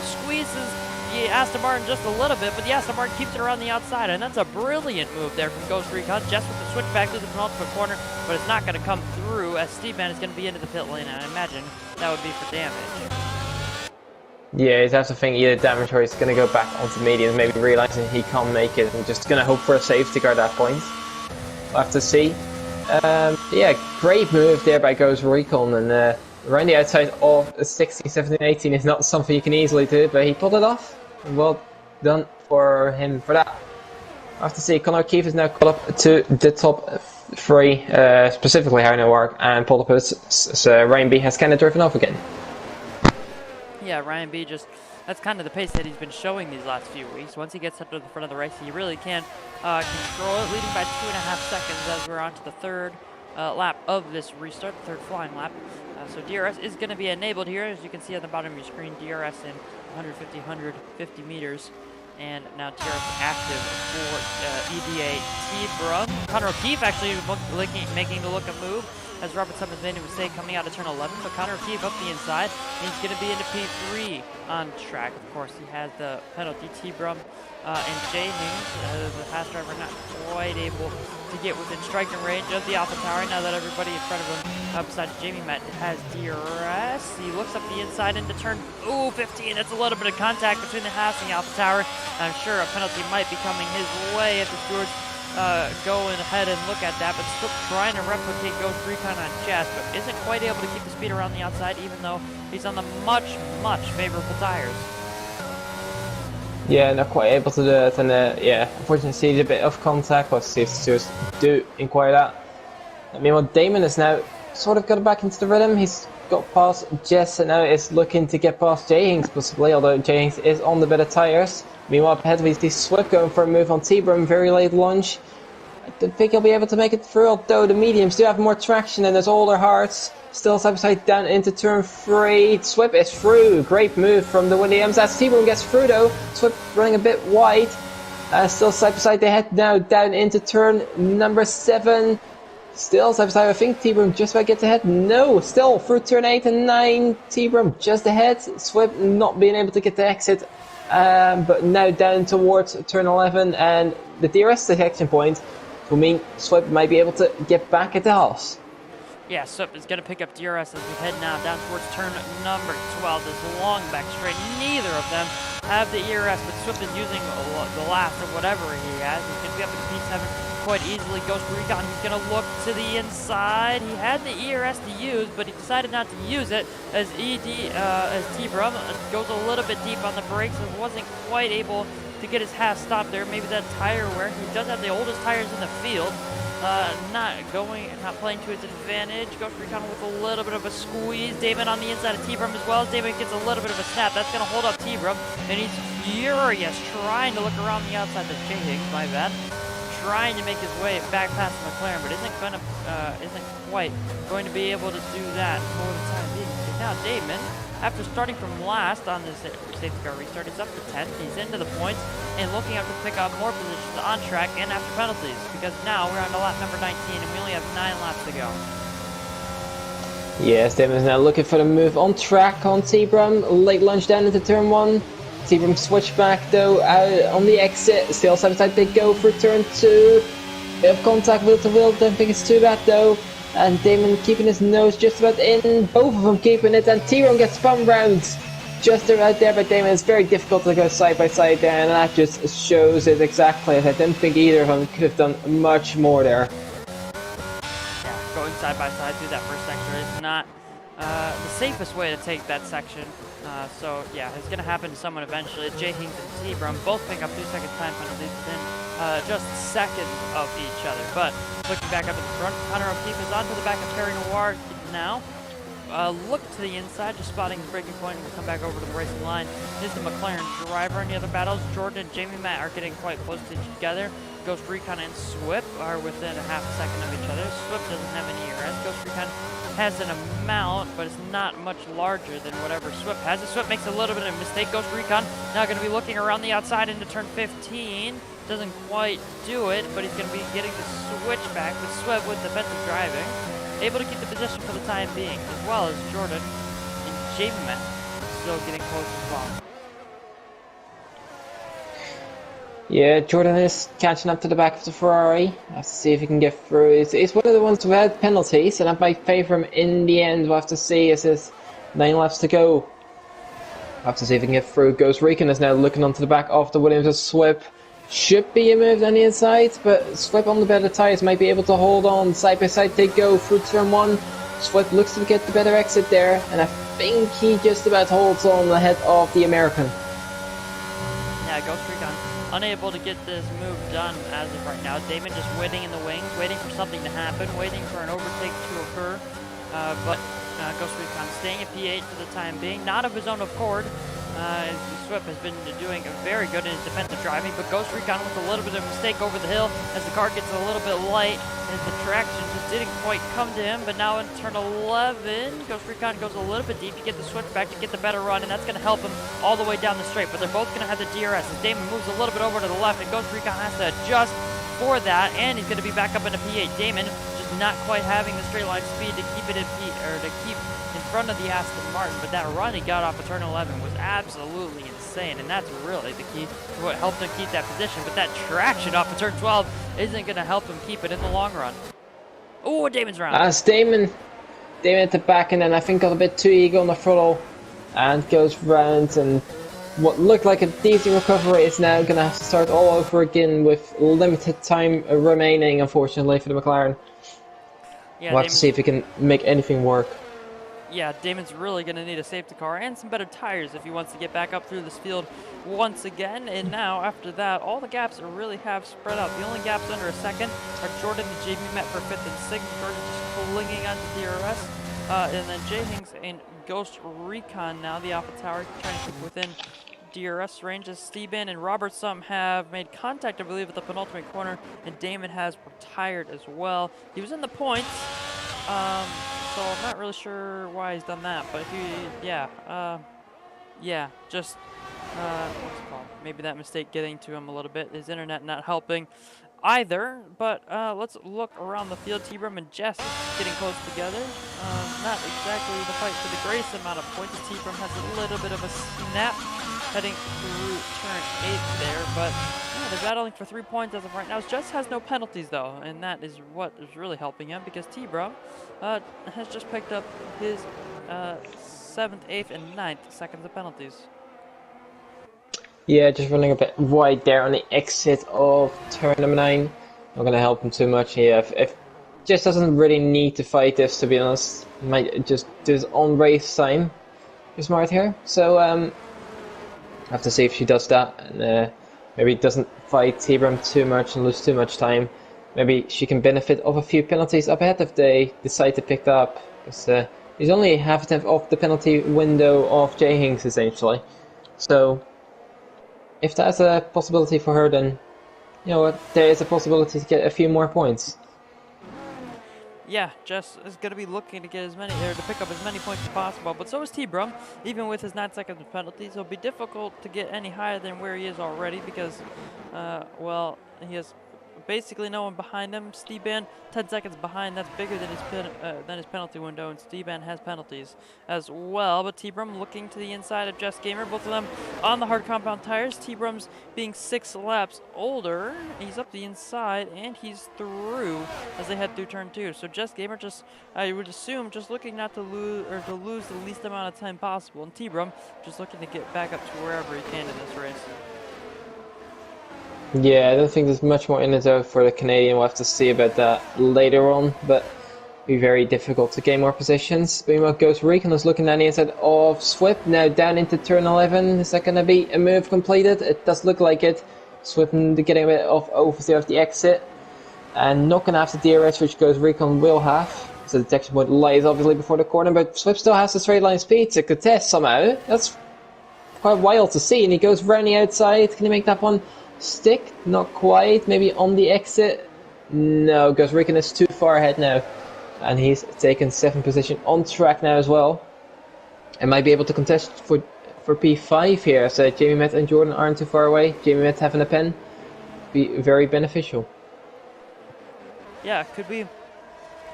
Speaker 1: squeezes the Aston Martin just a little bit, but the Aston Martin keeps it around the outside, and that's a brilliant move there from Ghost Recon. Jess with the switchback to the penultimate corner, but it's not going to come through as Steve Man is going to be into the pit lane, and I imagine that would be for damage.
Speaker 2: Yeah, he'd have to think either damage or he's going to go back onto medium, maybe realizing he can't make it and just going to hope for a safety guard at that point. We'll have to see. Yeah, great move there by Ghost Recon, and around the outside of 16, 17, 18 is not something you can easily do, but he pulled it off. Well done for him for that. We'll have to see. Connor O'Keefe is now caught up to the top 3, specifically Harry Noir and Paul Puss, so Ryan B has kind of driven off again.
Speaker 1: Yeah, Ryan B that's kind of the pace that he's been showing these last few weeks. Once he gets up to the front of the race, he really can control it, leading by 2.5 seconds as we're on to the third lap of this restart, the third flying lap. So DRS is going to be enabled here, as you can see on the bottom of your screen, DRS in 150 meters. And now DRS active for EDA T-Brum. Connor O'Keefe actually making the look a move, as Robert Summers made a mistake coming out of turn 11, but Connor O'Keefe up the inside, and he's going to be into P3 on track. Of course, he has the penalty. T-Brum and Jay Hings, the fast driver, not quite able to get within striking range of the Alpha Tower. Now that everybody in front of him, besides Jamie Matt, has DRS. He looks up the inside into turn 15. That's a little bit of contact between the Haas and the Alpha Tower. I'm sure a penalty might be coming his way if the stewards go ahead and look at that, but still trying to replicate Ghost Recon on chest, but isn't quite able to keep the speed around the outside, even though he's on the much favorable tires.
Speaker 2: Yeah, not quite able to do it, and yeah, unfortunately see a bit of contact, but see if stewards do inquire that. Meanwhile, Damon is now sort of got back into the rhythm. He's got past Jess and now is looking to get past Jay Hings possibly, although Jay Hings is on the bit of tires. Meanwhile, ahead we see Swift going for a move on T-Brum, very late launch. I don't think he'll be able to make it through, although the mediums do have more traction and there's older hearts. Still side by side down into turn 3. Swift is through. Great move from the Williams. As T-Brum gets through though, Swift running a bit wide. Still side by side, they head now down into turn number 7. Still side by side, I think T-Brum just about gets ahead. No, still through turn 8 and 9. T-Brum just ahead. Swift not being able to get the exit. But now down towards turn 11, and the DRS detection point will mean Swift might be able to get back at the house.
Speaker 1: Yeah, Swift is going to pick up DRS as we head now down towards turn number 12. This long back straight. Neither of them have the ERS, but Swift is using the last of whatever he has. He's going to be up in P7 quite easily. Ghost Recon, he's going to look to the inside. He had the ERS to use, but he decided not to use it as T-Brum goes a little bit deep on the brakes and wasn't quite able to get his half stop there. Maybe that tire wear. He does have the oldest tires in the field. Not playing to his advantage. Ghost Recon with a little bit of a squeeze. Damon on the inside of T-Brum as well. As Damon gets a little bit of a snap. That's going to hold up T-Brum. And he's furious, trying to look around the outside. That's Jay Higgs, my bad. Trying to make his way back past McLaren, but isn't quite going to be able to do that for the time being. So now Damon, after starting from last on this safety car restart, is up to 10th. He's into the points and looking up to pick up more positions on track and after penalties, because now we're on to lap number 19 and we only have 9 laps to go.
Speaker 2: Yes, Damon's now looking for the move on track on T-Brum. Late lunge down into turn 1. T-Brum switch back though out on the exit. Still side by side they go for turn 2. Bit of contact wheel to wheel. Don't think it's too bad though. And Damon keeping his nose just about in. Both of them keeping it, and T-Brum gets spun round just right there by Damon. It's very difficult to go side by side there, and that just shows it exactly. I don't think either of them could have done much more there.
Speaker 1: Yeah, going side by side through that first section is not the safest way to take that section. So yeah, it's going to happen to someone eventually. Jay Hings and T-Brum both pick up 2 seconds time penalties within just seconds of each other. But looking back up at the front, Connor O'Keefe is onto the back of Terry Noir now. Look to the inside, just spotting the breaking point, and we'll come back over to the racing line. Is the McLaren driver. In the other battles, Jordan and Jamie Matt are getting quite close to each together. Ghost Recon and Swift are within a half a second of each other. Swift doesn't have any ERS. Ghost Recon has an amount, but it's not much larger than whatever Swift has. Swift makes a little bit of a mistake. Ghost Recon now going to be looking around the outside into turn 15. Doesn't quite do it, but he's going to be getting the switch back with Swift with defensive driving. Able to keep the position for the time being, as well as Jordan and Jamie Matt still getting close as well.
Speaker 2: Yeah, Jordan is catching up to the back of the Ferrari. Have to see if he can get through. He's one of the ones who had penalties, and that might favour him in the end. We'll have to see as there's 9 laps to go. Have to see if he can get through. Ghost Recon is now looking onto the back of the Williams. Swip should be a move on the inside, but Swip on the better tyres might be able to hold on. Side by side they go through turn 1. Swip looks to get the better exit there, and I think he just about holds on ahead of the American.
Speaker 1: Yeah, Ghost Recon unable to get this move done as of right now. Damon just waiting in the wings, waiting for something to happen, waiting for an overtake to occur, but Ghost Recon staying at P8 for the time being, not of his own accord. Swip has been doing very good in his defensive driving, but Ghost Recon with a little bit of a mistake over the hill as the car gets a little bit light, as the traction just didn't quite come to him. But now in turn 11, Ghost Recon goes a little bit deep to get the switch back to get the better run, and that's going to help him all the way down the straight. But they're both going to have the DRS as Damon moves a little bit over to the left, and Ghost Recon has to adjust for that, and he's going to be back up into P8. Damon just not quite having the straight line speed to keep it in to keep in front of the Aston Martin, but that run he got off of turn 11 was absolutely insane, and that's really the key to what helped him keep that position. But that traction off of turn 12 isn't going to help him keep it in the long run. Oh, Damon's round.
Speaker 2: As Damon at the back, and then I think got a bit too eager on the throttle, and goes round, and what looked like a decent recovery is now going to have to start all over again with limited time remaining, unfortunately, for the McLaren.
Speaker 1: Yeah,
Speaker 2: we'll have to see if he can make anything work.
Speaker 1: Yeah, Damon's really going to need a safety car and some better tires if he wants to get back up through this field once again. And now, after that, all the gaps really have spread out. The only gaps under a second are Jordan and JB met for 5th and 6th. Jordan just clinging onto DRS. And then Jay Hinks and Ghost Recon now, the Alpha Tower, trying to keep within DRS range as Steban and Robertson have made contact, I believe, at the penultimate corner, and Damon has retired as well. He was in the points, so I'm not really sure why he's done that, but just what's it called? Maybe that mistake getting to him a little bit. His internet not helping either, but let's look around the field. T-Brum and Jess getting close together. Not exactly the fight for the greatest amount of points. T-Brum has a little bit of a snap heading through turn 8 there, but yeah, they're battling for 3 points as of right now. Jess has no penalties though, and that is what is really helping him, because T-Brum has just picked up his 7th, 8th, and 9th seconds of penalties.
Speaker 2: Yeah, just running a bit wide there on the exit of turn number 9. Not going to help him too much here. If Jess doesn't really need to fight this, to be honest. He might just do his own race time. You're smart here. So, have to see if she does that, and maybe doesn't fight T-Brum too much and lose too much time. Maybe she can benefit of a few penalties up ahead if they decide to pick that up, because he's only half a tenth off the penalty window of Jay Hinks essentially. So if that's a possibility for her, then you know what, there is a possibility to get a few more points.
Speaker 1: Yeah, Jess is going to be looking to get as many, or to pick up as many points as possible, but so is T-Brum. Even with his 9 seconds of penalties, it'll be difficult to get any higher than where he is already, because, well, he has basically no one behind him. Steban 10 seconds behind. That's bigger than his penalty window, and Steban has penalties as well. But T-Brum looking to the inside of Jess Gamer. Both of them on the hard compound tires. T-Brum's being 6 laps older. He's up the inside and he's through as they head through turn 2. So Jess Gamer just, I would assume, just looking not to lose, or to lose the least amount of time possible. And T-Brum just looking to get back up to wherever he can in this race.
Speaker 2: Yeah, I don't think there's much more in it though for the Canadian. We'll have to see about that later on, but it'll be very difficult to gain more positions. Meanwhile, Ghost Recon is looking down the inside of Swip, now down into turn 11. Is that going to be a move completed? It does look like it. Swip getting a bit of oversteer of the exit, and not going to have the DRS, which Ghost Recon will have. So the detection point lies obviously before the corner, but Swip still has the straight line speed to contest somehow. That's quite wild to see, and he goes round the outside. Can he make that one stick? Not quite. Maybe on the exit. No, Ghost Recon is too far ahead now, and he's taken 7th position on track now as well, and might be able to contest for P5 here. So Jamie Met and Jordan aren't too far away. Jamie Met having a pen be very beneficial.
Speaker 1: Yeah, it could be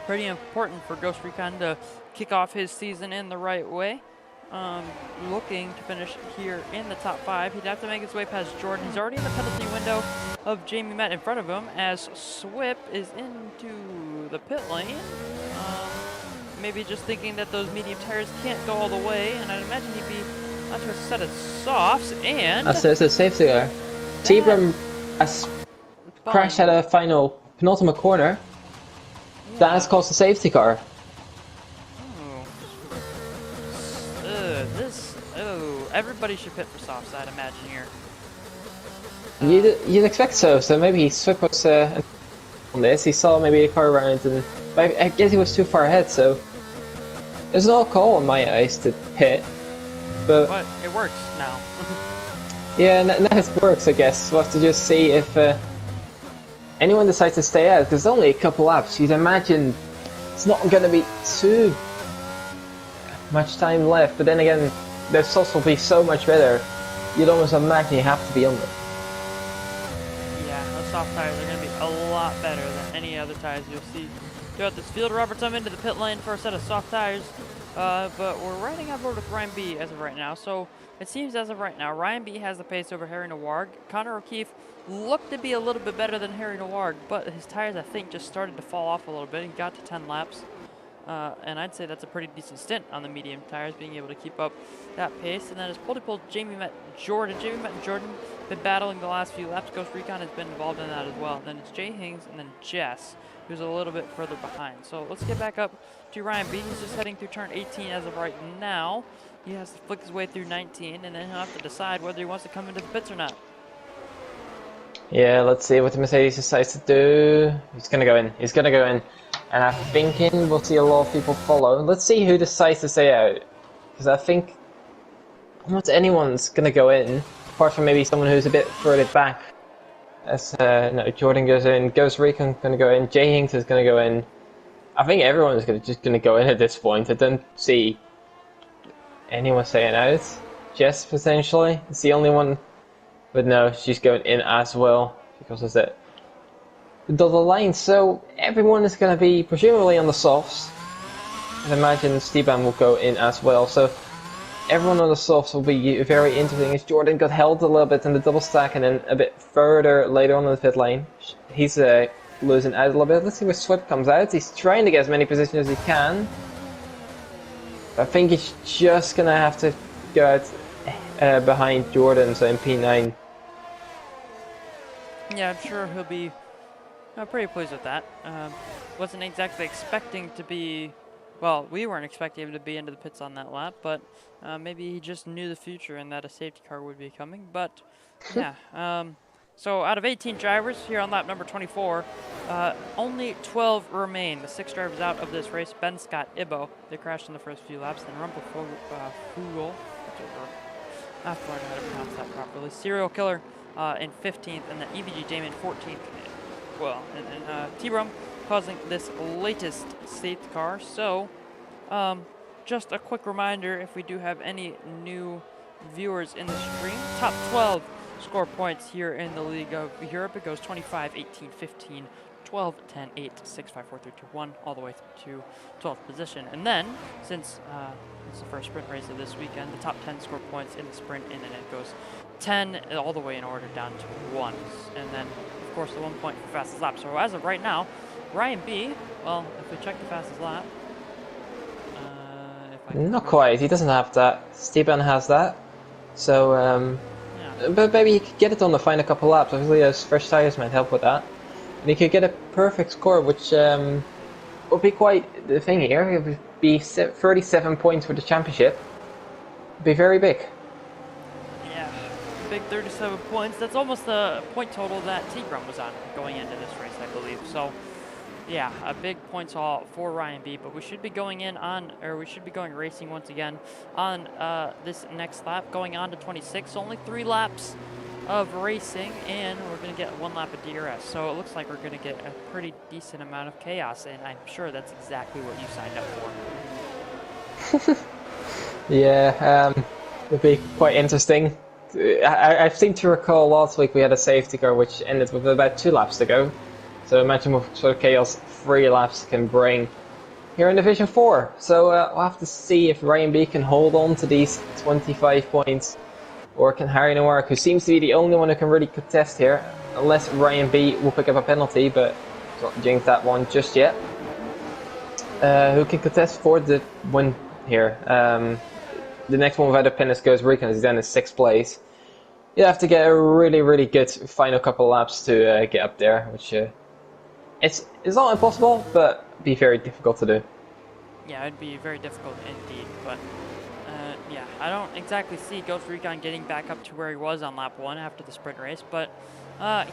Speaker 1: pretty important for Ghost Recon to kick off his season in the right way. Looking to finish here in the top 5. He'd have to make his way past Jordan. He's already in the penalty window of Jamie Met in front of him as Swip is into the pit lane. Maybe just thinking that those medium tires can't go all the way, and I'd imagine he'd be onto a set of softs, and
Speaker 2: So it's a safety car. T-Brum has crashed at a final penultimate corner.
Speaker 1: Yeah.
Speaker 2: That has caused a safety car.
Speaker 1: Everybody should pit for softs, I'd imagine here.
Speaker 2: You'd expect so. So maybe Swift was on this. He saw maybe a car around, and I guess he was too far ahead. So there's no call in my eyes to pit. But
Speaker 1: it works now.
Speaker 2: yeah, now it works. I guess we'll have to just see if anyone decides to stay out. Because only a couple laps. You'd imagine it's not going to be too much time left. But then again, the sauce will be so much better. You'd almost imagine you have to be on them.
Speaker 1: Yeah, those soft tires are going to be a lot better than any other tires you'll see throughout this field. Robert's into the pit lane for a set of soft tires, but we're riding on board with Ryan B as of right now. So it seems as of right now, Ryan B has the pace over Harry Noir. Connor O'Keefe looked to be a little bit better than Harry Noir, but his tires, I think, just started to fall off a little bit. He got to 10 laps. And I'd say that's a pretty decent stint on the medium tires, being able to keep up that pace. And then as pole-to-pole, Jamie met Jordan. Been battling the last few laps. Ghost Recon has been involved in that as well. Then it's Jay Hings and then Jess, who's a little bit further behind. So let's get back up to Ryan B. He's just heading through turn 18 as of right now. He has to flick his way through 19, and then he'll have to decide whether he wants to come into the pits or not.
Speaker 2: Yeah, let's see what the Mercedes decides to do. He's gonna go in. He's gonna go in. And I'm thinking we'll see a lot of people follow. Let's see who decides to stay out. Because I think almost anyone's going to go in, apart from maybe someone who's a bit further back. As no, Jordan goes in, Ghost Recon going to go in, Jay Hinks is going to go in. I think everyone's just going to go in at this point. I don't see anyone staying out. Jess potentially is the only one. But no, she's going in as well. Because of that. The double line, so everyone is going to be presumably on the softs. I imagine Steban will go in as well, so everyone on the softs will be very interesting. As Jordan got held a little bit in the double stack, and then a bit further later on in the pit lane, he's losing out a little bit. Let's see where Swift comes out. He's trying to get as many positions as he can. I think he's just going to have to go out behind Jordan, so in P9.
Speaker 1: Yeah, I'm sure he'll be pretty pleased with that. Wasn't exactly expecting to be, well, we weren't expecting him to be into the pits on that lap, but maybe he just knew the future and that a safety car would be coming. But yeah, so out of 18 drivers here on lap number 24, only 12 remain. The 6 drivers out of this race: Ben, Scott, Ibo. They crashed in the first few laps. Then Fugel, I have to learn how to pronounce that properly. Serial Killer in 15th, and then EBG Damon 14th. Well, and T-Brum causing this latest safety car. So, just a quick reminder, if we do have any new viewers in the stream, top 12 score points here in the League of Europe. It goes 25, 18, 15, 12, 10, 8, 6, 5, 4, 3, 2, 1, all the way to 12th position. And then, since it's the first sprint race of this weekend, the top 10 score points in the sprint, and then it goes 10 all the way in order down to 1. And then, of course, the 1 point for fastest lap. So as of right now, Ryan B, well, if we check the fastest lap,
Speaker 2: not quite. He doesn't have that. Steban has that. So, yeah. But maybe he could get it on the final couple laps. Obviously, those fresh tires might help with that. And he could get a perfect score, which would be quite the thing here. It would be 37 points for the championship. It'd be very big.
Speaker 1: Yeah, big 37 points. That's almost the point total that T-Brum was on going into this race, I believe. So, yeah, a big points haul for Ryan B. But we should be going racing once again on this next lap, going on to 26. Only 3 laps of racing, and we're going to get 1 lap of DRS. So it looks like we're going to get a pretty decent amount of chaos, and I'm sure that's exactly what you signed up for.
Speaker 2: Yeah, it'd be quite interesting. I seem to recall last week we had a safety car which ended with about 2 laps to go. So imagine what sort of chaos 3 laps can bring here in Division 4. So we'll have to see if Ryan B can hold on to these 25 points, or can Harry Noir, who seems to be the only one who can really contest here, unless Ryan B will pick up a penalty, but not jinx that one just yet. Who can contest for the win here? the next one without a pin is Ghost Recon, he's down in 6th place. You have to get a really good final couple laps to get up there, which it's not impossible, but be very difficult to do.
Speaker 1: Yeah, it'd be very difficult indeed, but yeah, I don't exactly see Ghost Recon getting back up to where he was on lap 1 after the sprint race, but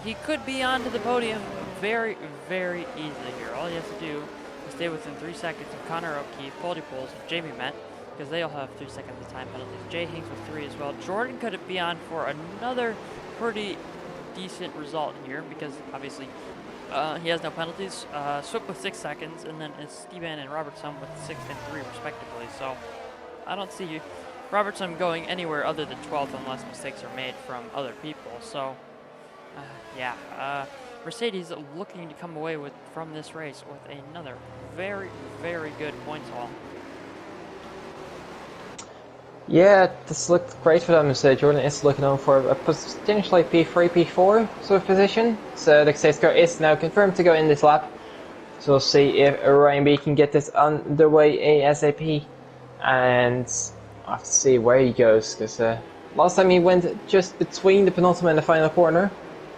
Speaker 1: he could be onto the podium very easily here. All he has to do is stay within 3 seconds of Connor O'Keefe, Poldy Pools, and Jamie Met, because they all have 3 seconds of time penalties. Jay Hinks with 3 as well. Jordan could be on for another pretty decent result here, because obviously he has no penalties. Swift with 6 seconds, and then it's Steven and Robertson with 6 and 3 respectively. So I don't see Robertson going anywhere other than 12th unless mistakes are made from other people. So yeah, Mercedes looking to come away from this race with another very good points haul.
Speaker 2: Yeah, this looked great for them. So Jordan is looking on for a potentially P3, P4 sort of position. So the safety car is now confirmed to go in this lap. So we'll see if Ryan B can get this underway ASAP. And I'll have to see where he goes, because last time he went just between the penultimate and the final corner.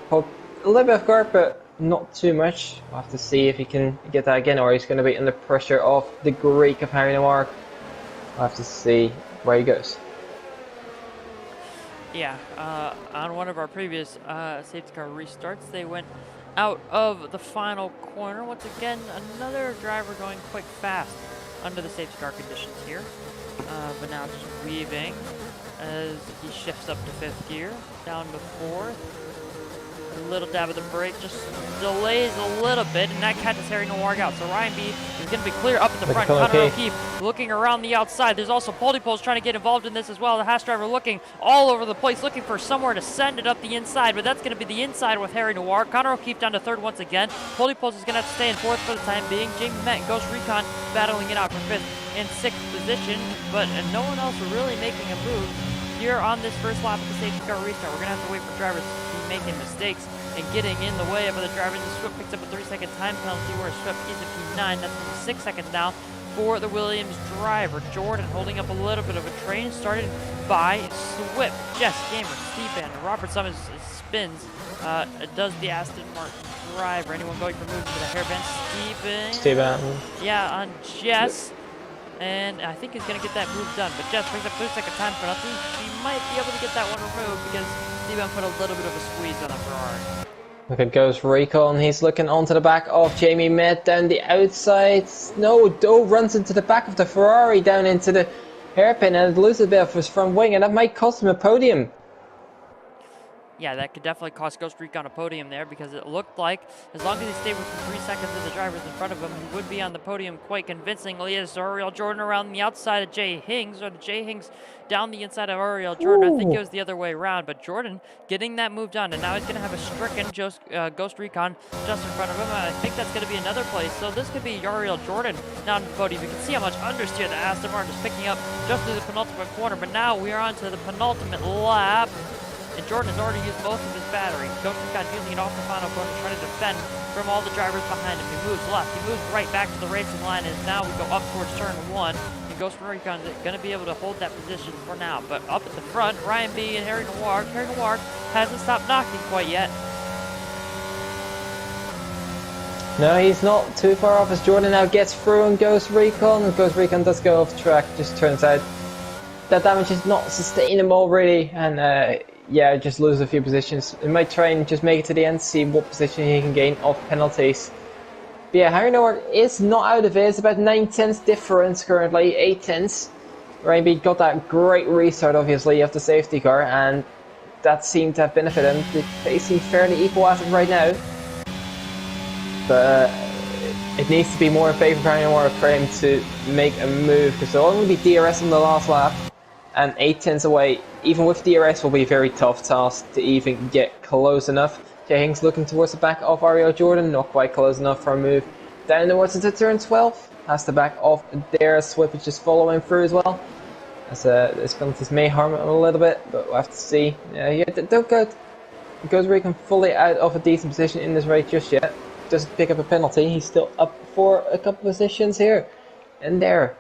Speaker 2: Pulled a little bit of guard, but not too much. We'll have to see if he can get that again, or he's going to be under pressure of the Greek of Harry Noir. We'll have to see where he goes.
Speaker 1: Yeah, on one of our previous safety car restarts, they went out of the final corner. Once again, another driver going quite fast under the safety car conditions here. But now just weaving as he shifts up to 5th gear, down to 4th. A little dab of the brake, just delays a little bit, and that catches Harry Noir out. So Ryan B is going to be clear up at the front. Connor O'Keefe looking around the outside. There's also Poldy Poles trying to get involved in this as well. The Haas driver looking all over the place, looking for somewhere to send it up the inside, but that's going to be the inside with Harry Noir. Connor O'Keefe down to 3rd once again. Poldy Poles is going to have to stay in 4th for the time being. Jamie Met and Ghost Recon battling it out for 5th and 6th position, but no one else really making a move here on this first lap of the safety car restart. We're going to have to wait for drivers to be making mistakes and getting in the way of other drivers. The Swift picks up a 3-second time penalty, where Swift is at P9. That's 6 seconds now for the Williams driver. Jordan holding up a little bit of a train, started by Swift. Jess, Gamer, Steven, Robert Summers spins. Does the Aston Martin driver. Anyone going for moves to the hairbend? Steven. Yeah, on Jess. And I think he's going to get that move done. But Jess picks up 3-second time penalty. He might be able to get that one removed because Steven put a little bit of a squeeze on the Ferrari.
Speaker 2: Look at Ghost Recon, he's looking onto the back of Jamie Met down the outside. No, Doe runs into the back of the Ferrari down into the hairpin and loses a bit of his front wing, and that might cost him a podium.
Speaker 1: Yeah, that could definitely cost Ghost Recon a podium there, because it looked like as long as he stayed within 3 seconds of the drivers in front of him, he would be on the podium quite convincingly. As Ariel Jordan around the outside of Jay Hings, or the Jay Hings down the inside of Ariel Jordan. I think it was the other way around, but Jordan getting that move done, and now he's going to have a stricken Ghost Recon just in front of him. I think that's going to be another place, so this could be Ariel Jordan now on the podium. You can see how much understeer the Aston Martin is picking up just through the penultimate corner, but now we are on to the penultimate lap. And Jordan has already used most of his battery. Ghost Recon using it off the final corner to try to defend from all the drivers behind him. He moves left, he moves right back to the racing line, and now we go up towards turn 1. And Ghost Recon is going to be able to hold that position for now. But up at the front, Ryan B and Harry Noir. Harry Noir hasn't stopped knocking quite yet.
Speaker 2: No, he's not too far off as Jordan now gets through and Ghost Recon. And Ghost Recon does go off track, just turns out that damage is not sustainable really, and yeah, just lose a few positions. He might try and just make it to the end, see what position he can gain off penalties. But yeah, Harry Noir is not out of it. It's about 9/10 difference currently, 8/10. Ryan B got that great restart obviously of the safety car, and that seemed to have benefited him. They seem fairly equal as of right now. But it needs to be more in favour of Harry Noir for him to make a move, because there'll only be DRS on the last lap. And 8/10 away, even with DRS, will be a very tough task to even get close enough. Jay Hings looking towards the back of Ariel Jordan, not quite close enough for a move. Down towards into turn 12, has the back of there. Swift is just following through as well. As this penalties may harm him a little bit, but we'll have to see. Yeah, don't go Ghost Recon fully out of a decent position in this race just yet. Doesn't pick up a penalty, he's still up for a couple positions here and there.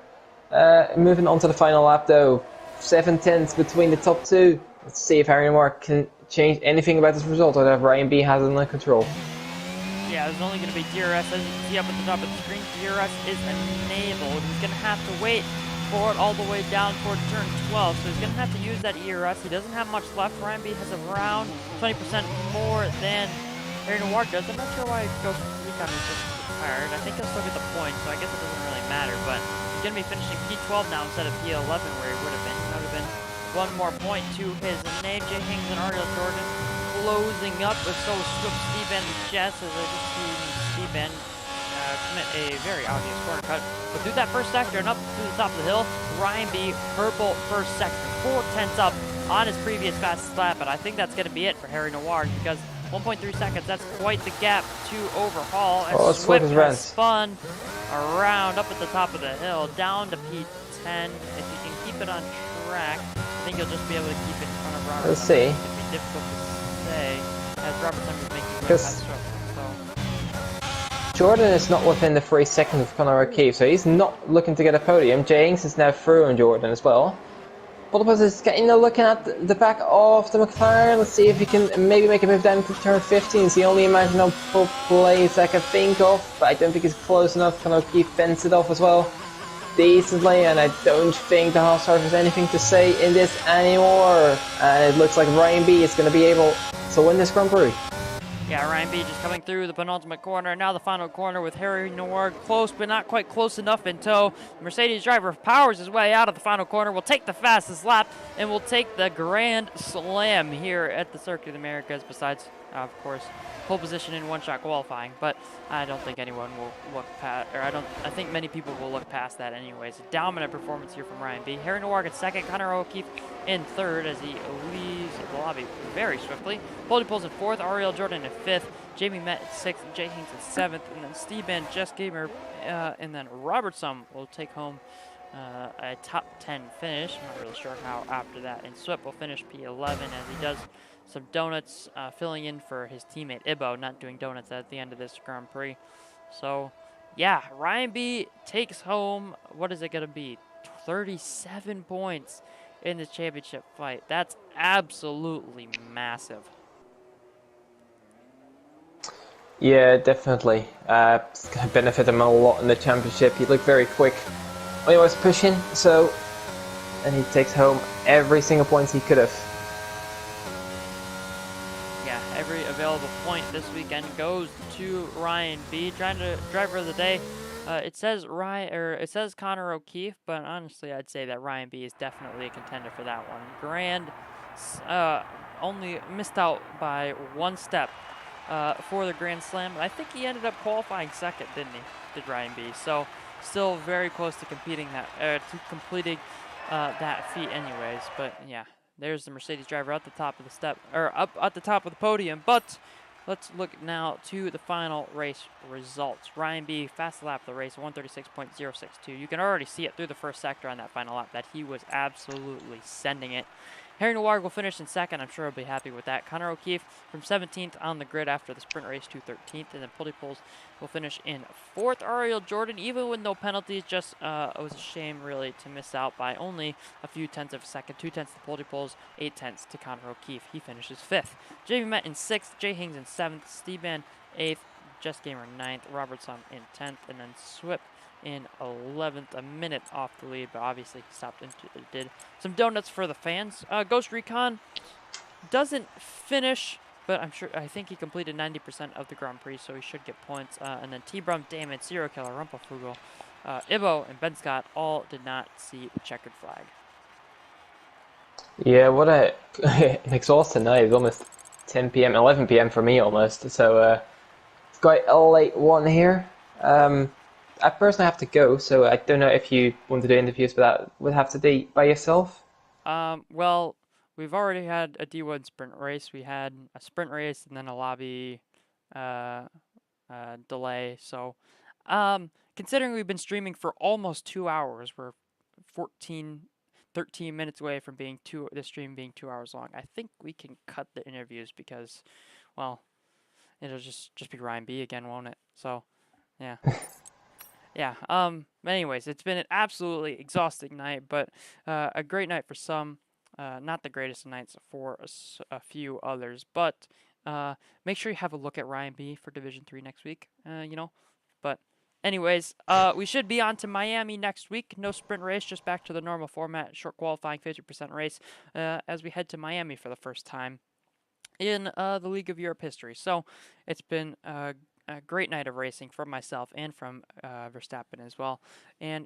Speaker 2: Moving on to the final lap though. 7 tenths between the top two. Let's see if Harry and Mark can change anything about this result, or if Ryan B has it under control.
Speaker 1: Yeah, there's only going to be DRS. As you can see up at the top of the screen, DRS is enabled. He's going to have to wait for it all the way down toward turn 12, so he's going to have to use that ERS. He doesn't have much left. Ryan B has around 20% more than Harry Noir does. I'm not sure why Ghost Recon is just retired. I think he'll still get the points, so I guess it doesn't really matter, but he's going to be finishing P12 now instead of P11 where he would have been. That would have been one more point to his name. Jay Hings and Ariel Jordan closing up, but so Swift, Steve and Jess, as I just see Steve Ben commit a very obvious corner cut. But through that first sector and up to the top of the hill, Ryan B, purple first sector, 4 tenths up on his previous fastest lap, but I think that's going to be it for Harry Noir because 1.3 seconds, that's quite the gap to overhaul. As Swift has spun around up at the top of the hill, down to P10. If he can keep it on track, I think he'll just be able to keep it in front of Robert.
Speaker 2: Let's see.
Speaker 1: It's going to be difficult to say as Robertson is making way past Swift.
Speaker 2: Jordan is not within the 3 seconds of Conor O'Keefe, so he's not looking to get a podium. James is now through on Jordan as well. Bottas is getting a look at the back of the McLaren. Let's see if he can maybe make a move down to turn 15. It's the only imaginable place I can think of, but I don't think it's close enough. Conor O'Keefe fends it off as well decently, and I don't think the Haas driver has anything to say in this anymore. And it looks like Ryan B is going to be able to win this Grand Prix.
Speaker 1: Yeah, Ryan B just coming through the penultimate corner. Now the final corner with Harry Noir close, but not quite close enough in tow. Mercedes driver powers his way out of the final corner. Will take the fastest lap and will take the Grand Slam here at the Circuit of the Americas. Besides, of course, pole position in one-shot qualifying. But I don't think anyone will look past, or I think many people will look past that anyways. A dominant performance here from Ryan B. Harry Noir gets second. Conor O'Keefe in third as he leaves the lobby very swiftly. Boldy pulls in fourth. Ariel Jordan in fifth. Jamie Met in sixth. Jay Haynes in seventh. And then Steve Ben, Jess Gamer, and then Robertson will take home a top 10 finish. I'm not really sure how after that. And Swift will finish P11 as he does some donuts, filling in for his teammate Ibo, not doing donuts at the end of this Grand Prix. So, yeah, Ryan B takes home, what is it going to be, 37 points in the championship fight. That's absolutely massive.
Speaker 2: Yeah, definitely. It's going to benefit him a lot in the championship. He looked very quick when he was pushing, so, and he takes home every single point he could have.
Speaker 1: Yeah, every available point this weekend goes to Ryan B. Driver of the day. It says Conor O'Keefe, but honestly, I'd say that Ryan B is definitely a contender for that one. Only missed out by 1 step for the Grand Slam, but I think he ended up qualifying second, didn't he? Did Ryan B? So still very close to completing that feat, anyways. But yeah. There's the Mercedes driver at the top of the step, or up at the top of the podium. But let's look now to the final race results. Ryan B, fast lap of the race, 136.062. You can already see it through the first sector on that final lap that he was absolutely sending it. Harry Noir will finish in second. I'm sure he'll be happy with that. Conor O'Keefe from 17th on the grid after the sprint race to 13th. And then Pulley Pulls will finish in fourth. Ariel Jordan, even with no penalties, just it was a shame really to miss out by only a few tenths of a second. 2 tenths to Pulley Pulls, 8 tenths to Conor O'Keefe. He finishes fifth. Jamie Met in sixth. Jay Hings in seventh. Steve Van eighth. Jess Gamer ninth. Robertson in 10th. And then Swip in 11th, a minute off the lead, but obviously he stopped and did some donuts for the fans. Ghost Recon doesn't finish, but I think he completed 90% of the Grand Prix, so he should get points. And then T-Brum, Damon, Serial Killer, Rumpelfugel, Ibo, and Ben Scott all did not see the checkered flag.
Speaker 2: Yeah, what an exhausting night. It was almost 10 p.m., 11 p.m. for me almost, so it's quite a late one here. I personally have to go, so I don't know if you want to do interviews, but that would have to be by yourself.
Speaker 1: Well, we've already had a D1 sprint race. We had a sprint race and then a lobby delay. So, considering we've been streaming for almost 2 hours, we're 13 minutes away from the stream being 2 hours long. I think we can cut the interviews because, well, it'll just be Ryan B again, won't it? So, yeah. Yeah. Anyways, it's been an absolutely exhausting night, but a great night for some. Not the greatest of nights for a few others, but make sure you have a look at Ryan B for Division 3 next week. But anyways, we should be on to Miami next week. No sprint race, just back to the normal format, short qualifying, 50% race, as we head to Miami for the first time in the League of Europe history. So it's been a great night of racing from myself and from Verstappen as well. And